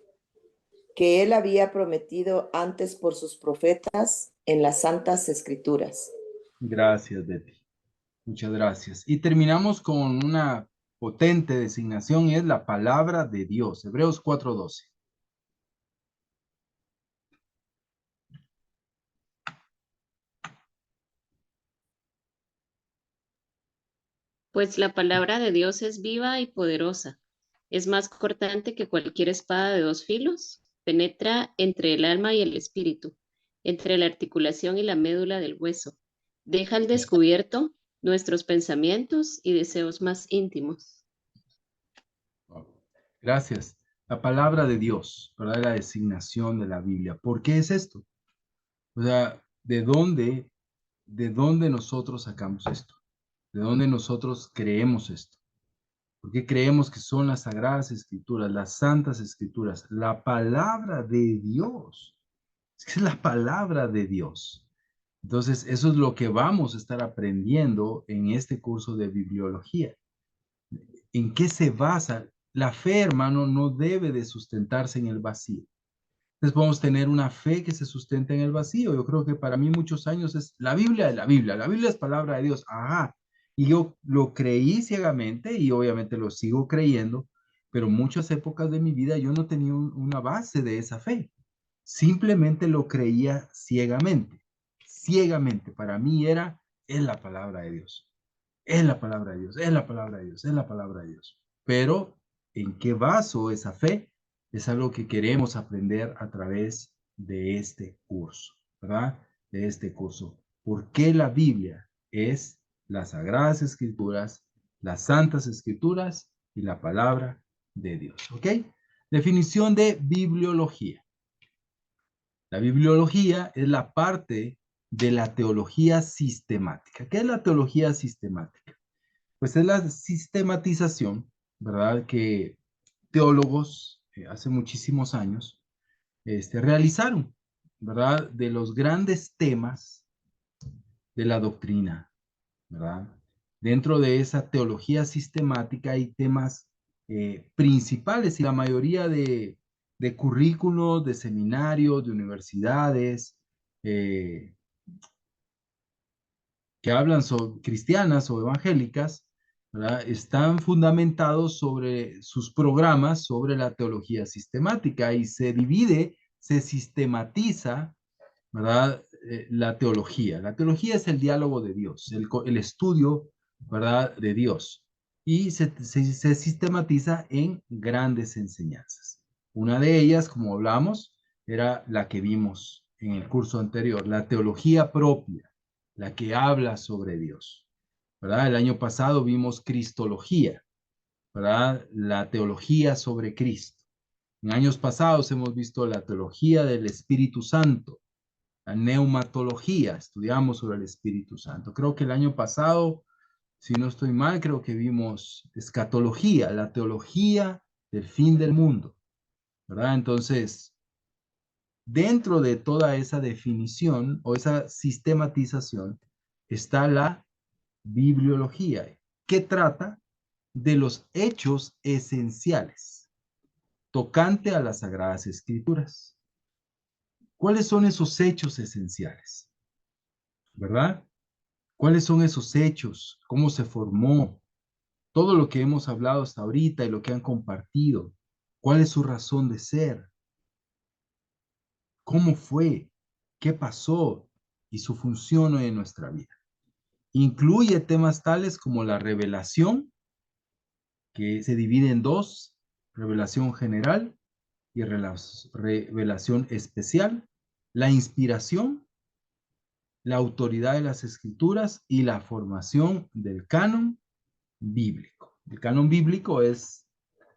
que él había prometido antes por sus profetas en las santas escrituras. Gracias, Betty. Muchas gracias. Y terminamos con una potente designación y es la palabra de Dios. Hebreos 4:12. Pues la palabra de Dios es viva y poderosa. Es más cortante que cualquier espada de dos filos. Penetra entre el alma y el espíritu, entre la articulación y la médula del hueso. Deja al descubierto nuestros pensamientos y deseos más íntimos. Gracias. La palabra de Dios, ¿verdad? La designación de la Biblia. ¿Por qué es esto? O sea, de dónde nosotros sacamos esto? ¿De dónde nosotros creemos esto? ¿Por qué creemos que son las sagradas escrituras, las santas escrituras, la palabra de Dios? Es que es la palabra de Dios. Entonces, eso es lo que vamos a estar aprendiendo en este curso de bibliología. ¿En qué se basa? La fe, hermano, no debe de sustentarse en el vacío. Entonces podemos tener una fe que se sustenta en el vacío. Yo creo que para mí muchos años es la Biblia es la Biblia. La Biblia es palabra de Dios. Ajá. Y yo lo creí ciegamente y obviamente lo sigo creyendo, pero muchas épocas de mi vida yo no tenía una base de esa fe. Simplemente lo creía ciegamente. Ciegamente. Para mí es la palabra de Dios. Es la palabra de Dios, es la palabra de Dios, es la palabra de Dios. Pero, ¿en qué baso esa fe? Es algo que queremos aprender a través de este curso, ¿verdad? De este curso. ¿Por qué la Biblia es las Sagradas Escrituras, las Santas Escrituras y la palabra de Dios? ¿Ok? Definición de bibliología. La bibliología es la parte de la teología sistemática. ¿Qué es la teología sistemática? Pues es la sistematización, ¿verdad? Que teólogos hace muchísimos años realizaron, ¿verdad? De los grandes temas de la doctrina, ¿verdad? Dentro de esa teología sistemática hay temas principales y la mayoría de currículos, de seminarios, de universidades, eh, que hablan sobre cristianas o evangélicas, ¿verdad? Están fundamentados sobre sus programas sobre la teología sistemática y se divide, se sistematiza, ¿verdad? La teología. La teología es el diálogo de Dios, el estudio, ¿verdad? De Dios. Y se sistematiza en grandes enseñanzas. Una de ellas, como hablamos, era la que vimos en el curso anterior, la teología propia, la que habla sobre Dios, ¿verdad? El año pasado vimos cristología, ¿verdad? La teología sobre Cristo. En años pasados hemos visto la teología del Espíritu Santo, la neumatología, estudiamos sobre el Espíritu Santo. Creo que el año pasado, si no estoy mal, creo que vimos escatología, la teología del fin del mundo, ¿verdad? Entonces, dentro de toda esa definición o esa sistematización está la bibliología, que trata de los hechos esenciales tocante a las Sagradas Escrituras. ¿Cuáles son esos hechos esenciales? ¿Verdad? ¿Cuáles son esos hechos? ¿Cómo se formó? Todo lo que hemos hablado hasta ahorita y lo que han compartido. ¿Cuál es su razón de ser? ¿Cómo fue? ¿Qué pasó? Y su función en nuestra vida. Incluye temas tales como la revelación, que se divide en dos, revelación general y revelación especial, la inspiración, la autoridad de las escrituras y la formación del canon bíblico. El canon bíblico es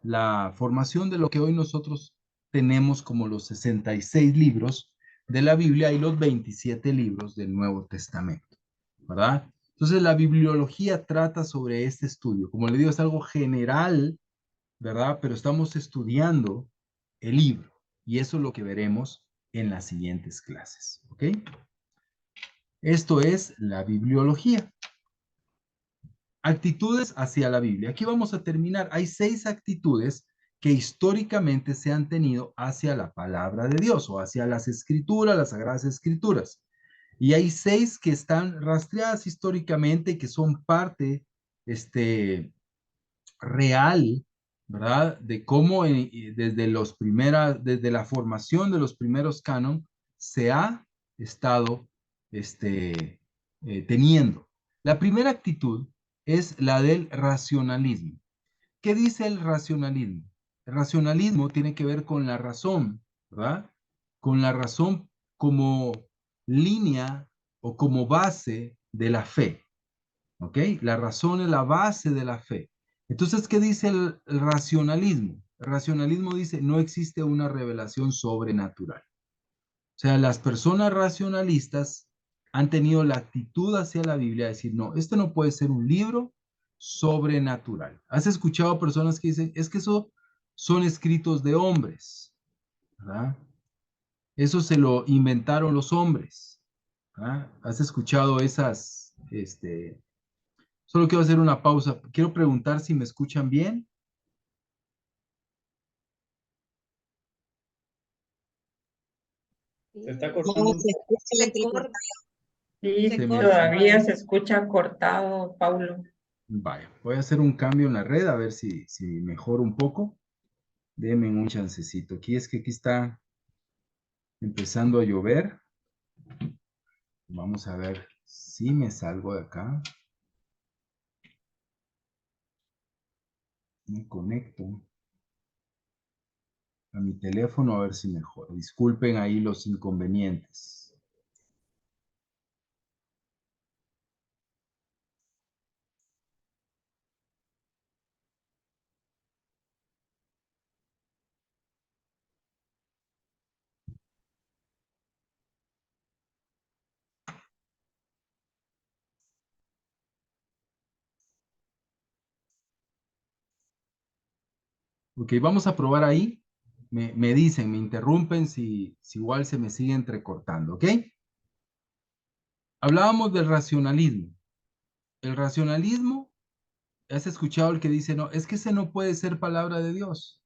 la formación de lo que hoy nosotros tenemos como los 66 libros de la Biblia y los 27 libros del Nuevo Testamento, ¿verdad? Entonces la bibliología trata sobre este estudio. Como le digo, es algo general, ¿verdad? Pero estamos estudiando el libro y eso es lo que veremos en las siguientes clases, ¿ok? Esto es la bibliología. Actitudes hacia la Biblia. Aquí vamos a terminar. Hay 6 actitudes que históricamente se han tenido hacia la palabra de Dios o hacia las escrituras, las sagradas escrituras. Y hay 6 que están rastreadas históricamente, que son parte real, ¿verdad? De cómo desde la formación de los primeros canon se ha estado teniendo. La primera actitud es la del racionalismo. ¿Qué dice el racionalismo? El racionalismo tiene que ver con la razón, ¿verdad? Con la razón como línea o como base de la fe, ¿ok? La razón es la base de la fe. Entonces, ¿qué dice el racionalismo? El racionalismo dice, no existe una revelación sobrenatural. O sea, las personas racionalistas han tenido la actitud hacia la Biblia de decir, no, esto no puede ser un libro sobrenatural. ¿Has escuchado personas que dicen, es que eso son escritos de hombres, ¿verdad? Eso se lo inventaron los hombres, ¿verdad? ¿Has escuchado esas, Solo quiero hacer una pausa. Quiero preguntar si me escuchan bien. Se está No, cortando. se escucha entrecortado. Sí, Se me- todavía se escucha cortado, Paulo. Vaya, voy a hacer un cambio en la red a ver si mejora un poco. Denme un chancecito. Aquí es que aquí está empezando a llover. Vamos a ver si me salgo de acá. Me conecto a mi teléfono a ver si mejora. Disculpen ahí los inconvenientes. Ok, vamos a probar ahí. Me dicen, me interrumpen si igual se me sigue entrecortando, ¿ok? Hablábamos del racionalismo. El racionalismo, ¿has escuchado el que dice, no, es que ese no puede ser palabra de Dios?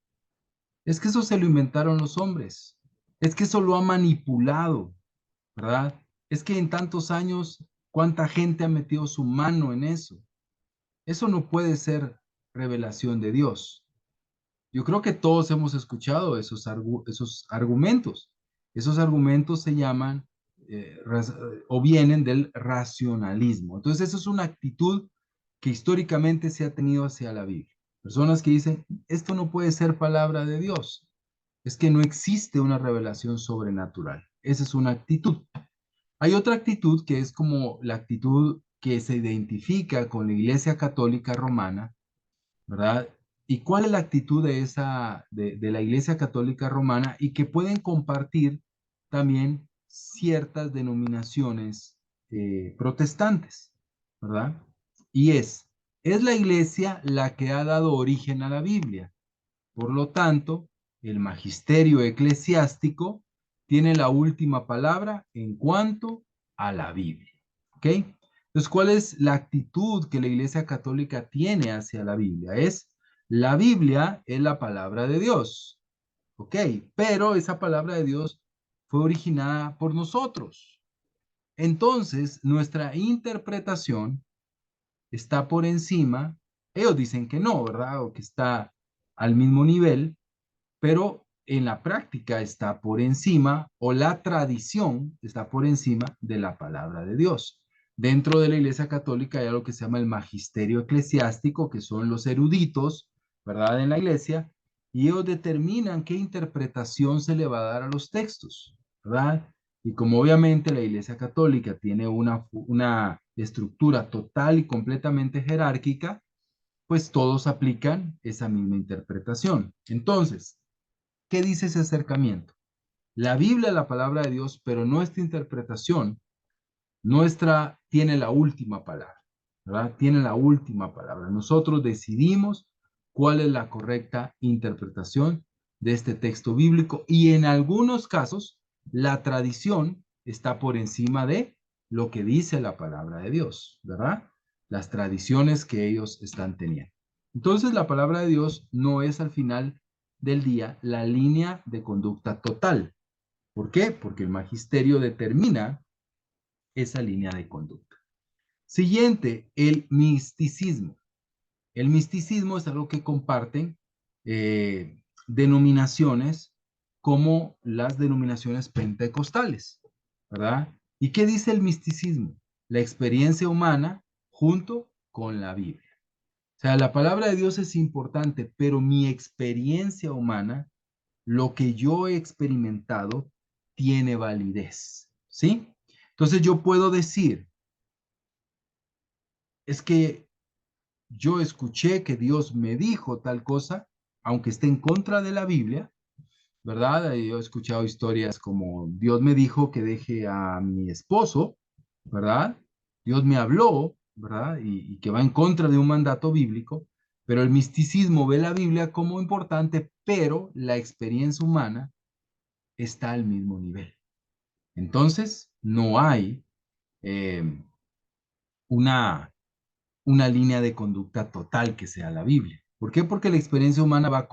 Es que eso se lo inventaron los hombres. Es que eso lo ha manipulado, ¿verdad? Es que en tantos años, ¿cuánta gente ha metido su mano en eso? Eso no puede ser revelación de Dios. Yo creo que todos hemos escuchado esos argumentos. Esos argumentos se llaman o vienen del racionalismo. Entonces, eso es una actitud que históricamente se ha tenido hacia la Biblia. Personas que dicen, esto no puede ser palabra de Dios. Es que no existe una revelación sobrenatural. Esa es una actitud. Hay otra actitud que es como la actitud que se identifica con la Iglesia Católica Romana, ¿verdad? ¿Y cuál es la actitud de la Iglesia Católica Romana y que pueden compartir también ciertas denominaciones protestantes, ¿verdad? Y es la Iglesia la que ha dado origen a la Biblia. Por lo tanto, el magisterio eclesiástico tiene la última palabra en cuanto a la Biblia, ¿ok? Entonces, ¿cuál es la actitud que la Iglesia Católica tiene hacia la Biblia? La Biblia es la palabra de Dios, ¿ok? Pero esa palabra de Dios fue originada por nosotros. Entonces, nuestra interpretación está por encima, ellos dicen que no, ¿verdad? O que está al mismo nivel, pero en la práctica está por encima, o la tradición está por encima de la palabra de Dios. Dentro de la Iglesia Católica hay algo que se llama el magisterio eclesiástico, que son los eruditos, ¿verdad? En la Iglesia, y ellos determinan qué interpretación se le va a dar a los textos, ¿verdad? Y como obviamente la Iglesia Católica tiene una estructura total y completamente jerárquica, pues todos aplican esa misma interpretación. Entonces, ¿qué dice ese acercamiento? La Biblia es la palabra de Dios, pero nuestra interpretación, tiene la última palabra, ¿verdad? Tiene la última palabra. Nosotros decidimos cuál es la correcta interpretación de este texto bíblico y en algunos casos la tradición está por encima de lo que dice la palabra de Dios, ¿verdad? Las tradiciones que ellos están teniendo. Entonces la palabra de Dios no es al final del día la línea de conducta total. ¿Por qué? Porque el magisterio determina esa línea de conducta. Siguiente, el misticismo. El misticismo es algo que comparten denominaciones como las denominaciones pentecostales, ¿verdad? ¿Y qué dice el misticismo? La experiencia humana junto con la Biblia. O sea, la palabra de Dios es importante, pero mi experiencia humana, lo que yo he experimentado, tiene validez, ¿sí? Entonces yo puedo decir, es que yo escuché que Dios me dijo tal cosa, aunque esté en contra de la Biblia, ¿verdad? Yo he escuchado historias como Dios me dijo que deje a mi esposo, ¿verdad? Dios me habló, ¿verdad? Y que va en contra de un mandato bíblico, pero el misticismo ve la Biblia como importante, pero la experiencia humana está al mismo nivel. Entonces, no hay eh, una línea de conducta total que sea la Biblia. ¿Por qué? Porque la experiencia humana va a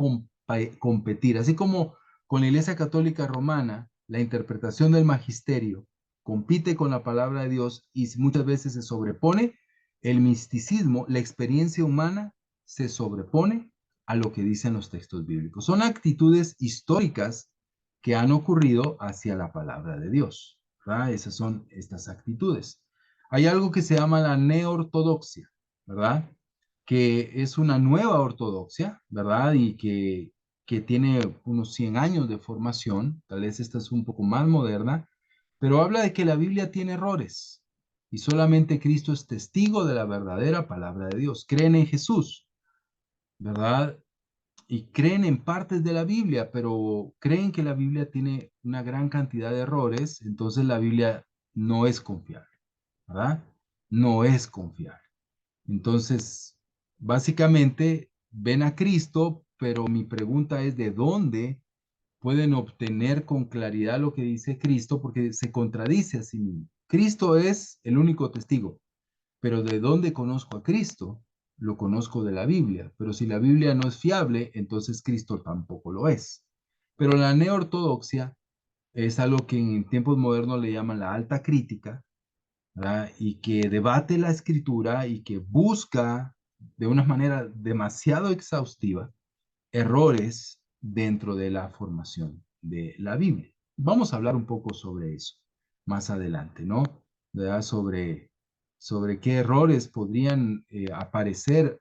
competir, así como con la Iglesia Católica Romana, la interpretación del magisterio compite con la palabra de Dios y muchas veces se sobrepone, el misticismo, la experiencia humana, se sobrepone a lo que dicen los textos bíblicos. Son actitudes históricas que han ocurrido hacia la palabra de Dios, ¿verdad? Esas son estas actitudes. Hay algo que se llama la neortodoxia, ¿verdad? Que es una nueva ortodoxia, ¿verdad? Y que tiene unos 100 años de formación, tal vez esta es un poco más moderna, pero habla de que la Biblia tiene errores y solamente Cristo es testigo de la verdadera palabra de Dios. Creen en Jesús, ¿verdad? Y creen en partes de la Biblia, pero creen que la Biblia tiene una gran cantidad de errores, entonces la Biblia no es confiable, ¿verdad? No es confiable. Entonces, básicamente ven a Cristo, pero mi pregunta es ¿de dónde pueden obtener con claridad lo que dice Cristo? Porque se contradice a sí mismo. Cristo es el único testigo, pero ¿de dónde conozco a Cristo? Lo conozco de la Biblia, pero si la Biblia no es fiable, entonces Cristo tampoco lo es. Pero la neortodoxia es algo que en tiempos modernos le llaman la alta crítica, ¿verdad? Y que debate la escritura y que busca de una manera demasiado exhaustiva errores dentro de la formación de la Biblia. Vamos a hablar un poco sobre eso más adelante, ¿no? ¿Verdad? Sobre qué errores podrían aparecer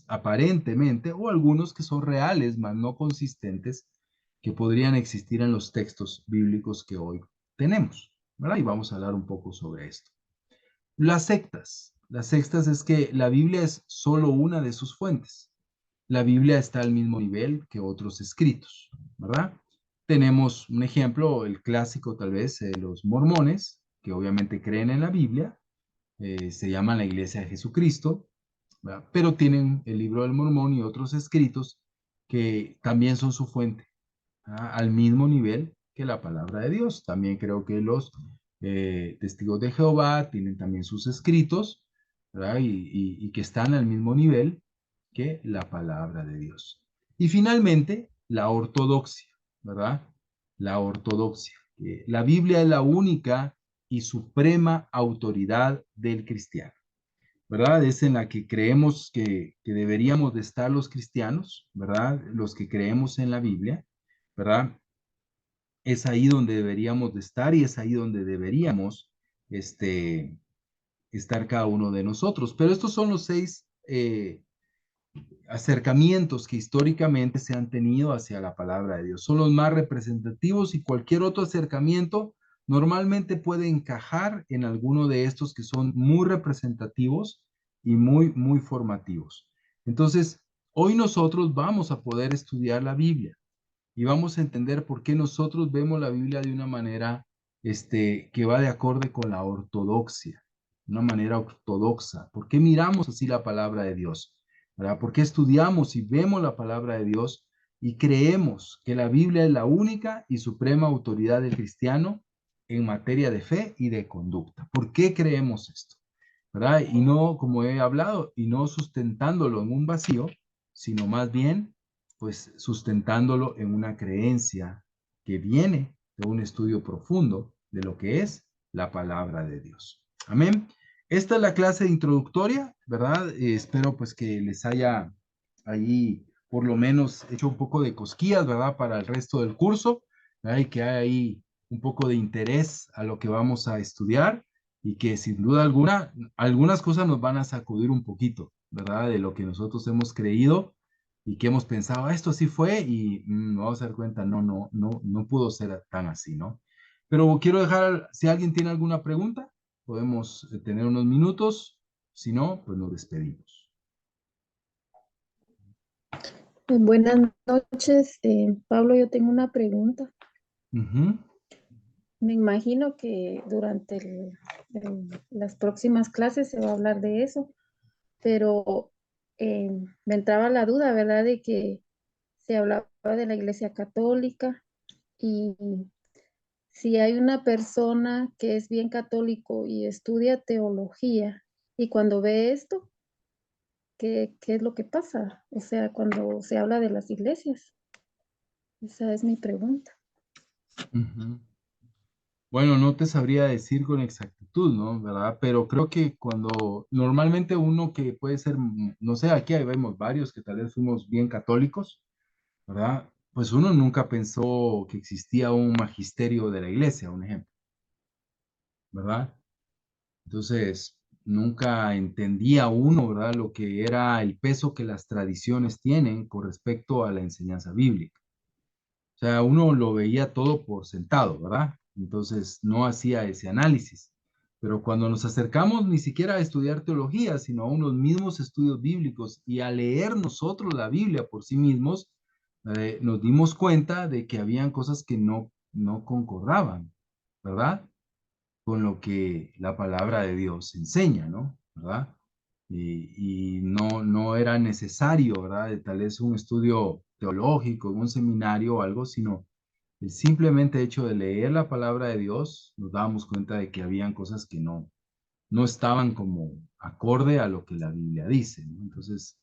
aparentemente o algunos que son reales, mas no consistentes, que podrían existir en los textos bíblicos que hoy tenemos, ¿verdad? Y vamos a hablar un poco sobre esto. Las sectas. Las sectas es que la Biblia es solo una de sus fuentes. La Biblia está al mismo nivel que otros escritos, ¿verdad? Tenemos un ejemplo, el clásico tal vez, los mormones, que obviamente creen en la Biblia, se llaman la Iglesia de Jesucristo, ¿verdad? Pero tienen el libro del Mormón y otros escritos que también son su fuente, ¿verdad? Al mismo nivel que la palabra de Dios. También creo que los testigos de Jehová tienen también sus escritos, ¿verdad? Y que están al mismo nivel que la palabra de Dios. Y finalmente, la ortodoxia, ¿verdad? La ortodoxia. La Biblia es la única y suprema autoridad del cristiano, ¿verdad? Es en la que creemos que deberíamos de estar los cristianos, ¿verdad? Los que creemos en la Biblia, ¿verdad? Es ahí donde deberíamos de estar y es ahí donde deberíamos estar cada uno de nosotros. Pero estos son los 6 acercamientos que históricamente se han tenido hacia la palabra de Dios. Son los más representativos y cualquier otro acercamiento normalmente puede encajar en alguno de estos que son muy representativos y muy, muy formativos. Entonces, hoy nosotros vamos a poder estudiar la Biblia y vamos a entender por qué nosotros vemos la Biblia de una manera que va de acorde con la ortodoxia, una manera ortodoxa. ¿Por qué miramos así la palabra de Dios? ¿Verdad? ¿Por qué estudiamos y vemos la palabra de Dios y creemos que la Biblia es la única y suprema autoridad del cristiano en materia de fe y de conducta? ¿Por qué creemos esto? ¿Verdad? Y no, como he hablado, y no sustentándolo en un vacío, sino más bien pues sustentándolo en una creencia que viene de un estudio profundo de lo que es la palabra de Dios. Amén. Esta es la clase introductoria, ¿verdad? Espero pues que les haya ahí por lo menos hecho un poco de cosquillas, ¿verdad? Para el resto del curso, ¿verdad? Y que haya ahí un poco de interés a lo que vamos a estudiar y que sin duda alguna, algunas cosas nos van a sacudir un poquito, ¿verdad? De lo que nosotros hemos creído y que hemos pensado, esto sí fue y nos vamos a dar cuenta, no pudo ser tan así, ¿no? Pero quiero dejar, si alguien tiene alguna pregunta, podemos tener unos minutos, si no, pues nos despedimos. Buenas noches, Pablo, yo tengo una pregunta. Me imagino que durante las próximas clases se va a hablar de eso, pero me entraba la duda, ¿verdad? De que se hablaba de la Iglesia Católica y si hay una persona que es bien católico y estudia teología y cuando ve esto, ¿qué es lo que pasa? O sea, cuando se habla de las iglesias. Esa es mi pregunta. Bueno, no te sabría decir con exactitud, ¿no? ¿Verdad? Pero creo que cuando normalmente uno que puede ser, no sé, aquí vemos varios que tal vez fuimos bien católicos, ¿verdad? Pues uno nunca pensó que existía un magisterio de la iglesia, un ejemplo, ¿verdad? Entonces, nunca entendía uno, ¿verdad? Lo que era el peso que las tradiciones tienen con respecto a la enseñanza bíblica. O sea, uno lo veía todo por sentado, ¿verdad? Entonces no hacía ese análisis. Pero cuando nos acercamos ni siquiera a estudiar teología, sino a unos mismos estudios bíblicos y a leer nosotros la Biblia por sí mismos, nos dimos cuenta de que habían cosas que no concordaban, ¿verdad? Con lo que la palabra de Dios enseña, ¿no? ¿Verdad? Y no era necesario, ¿verdad? De tal vez un estudio teológico, un seminario o algo, sino el simplemente hecho de leer la palabra de Dios, nos dábamos cuenta de que habían cosas que no estaban como acorde a lo que la Biblia dice, ¿no? Entonces,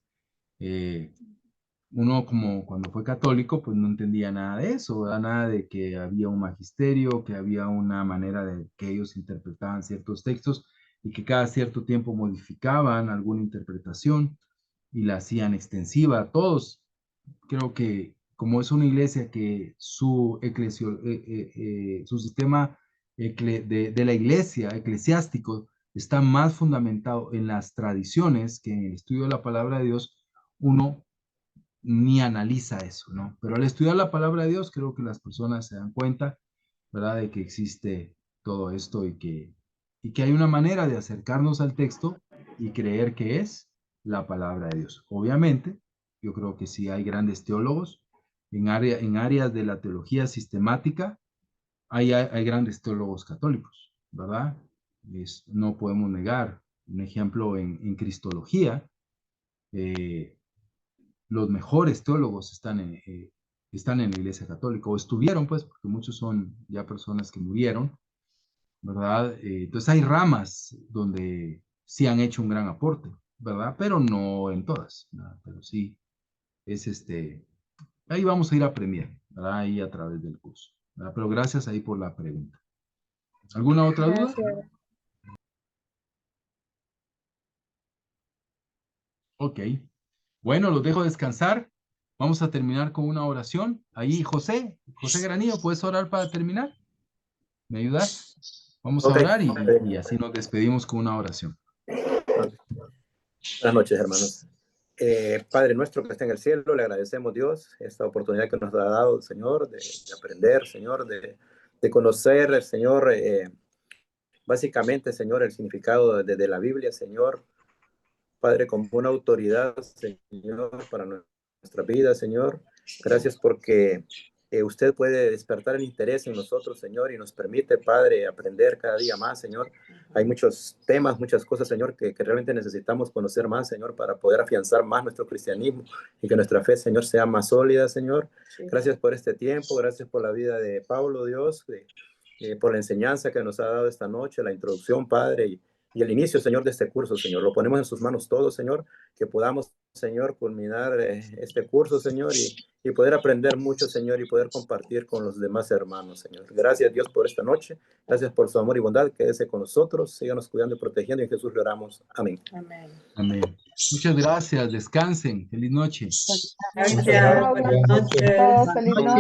uno como cuando fue católico, pues no entendía nada de eso, ¿verdad? Nada de que había un magisterio, que había una manera de que ellos interpretaban ciertos textos y que cada cierto tiempo modificaban alguna interpretación y la hacían extensiva a todos. Creo que como es una iglesia que su sistema de la iglesia eclesiástico está más fundamentado en las tradiciones que en el estudio de la palabra de Dios, uno ni analiza eso, ¿no? Pero al estudiar la palabra de Dios, creo que las personas se dan cuenta, ¿verdad?, de que existe todo esto y que hay una manera de acercarnos al texto y creer que es la palabra de Dios. Obviamente, yo creo que sí hay grandes teólogos en áreas de la teología sistemática, hay grandes teólogos católicos, ¿verdad? No podemos negar. Un ejemplo en cristología, los mejores teólogos están en la Iglesia Católica, o estuvieron, pues, porque muchos son ya personas que murieron, ¿verdad? Entonces hay ramas donde sí han hecho un gran aporte, ¿verdad? Pero no en todas, ¿verdad? Pero sí, ahí vamos a ir aprendiendo, ¿verdad? Ahí a través del curso, ¿verdad? Pero gracias ahí por la pregunta. ¿Alguna otra duda? Gracias. Ok. Bueno, los dejo descansar. Vamos a terminar con una oración. Ahí, José Granillo, ¿puedes orar para terminar? ¿Me ayudas? Vamos a Ok. orar y así nos despedimos con una oración. Buenas noches, hermanos. Padre nuestro que está en el cielo, le agradecemos, Dios, esta oportunidad que nos ha dado, Señor, de aprender, Señor, de conocer, Señor, básicamente, Señor, el significado de la Biblia, Señor. Padre, como una autoridad, Señor, para nuestra vida, Señor. Gracias porque usted puede despertar el interés en nosotros, Señor, y nos permite, Padre, aprender cada día más, Señor. Hay muchos temas, muchas cosas, Señor, que realmente necesitamos conocer más, Señor, para poder afianzar más nuestro cristianismo y que nuestra fe, Señor, sea más sólida, Señor. Gracias por este tiempo, gracias por la vida de Pablo, Dios, por la enseñanza que nos ha dado esta noche, la introducción, Padre, y el inicio, Señor, de este curso, Señor. Lo ponemos en sus manos todos, Señor, que podamos Señor, culminar este curso, Señor, y poder aprender mucho, Señor, y poder compartir con los demás hermanos, Señor. Gracias, Dios, por esta noche. Gracias por su amor y bondad. Quédese con nosotros. Síganos cuidando y protegiendo. En Jesús le oramos. Amén. Amén. Amén. Muchas gracias. Descansen. Feliz noche. Gracias. Buenas noches. Feliz noche.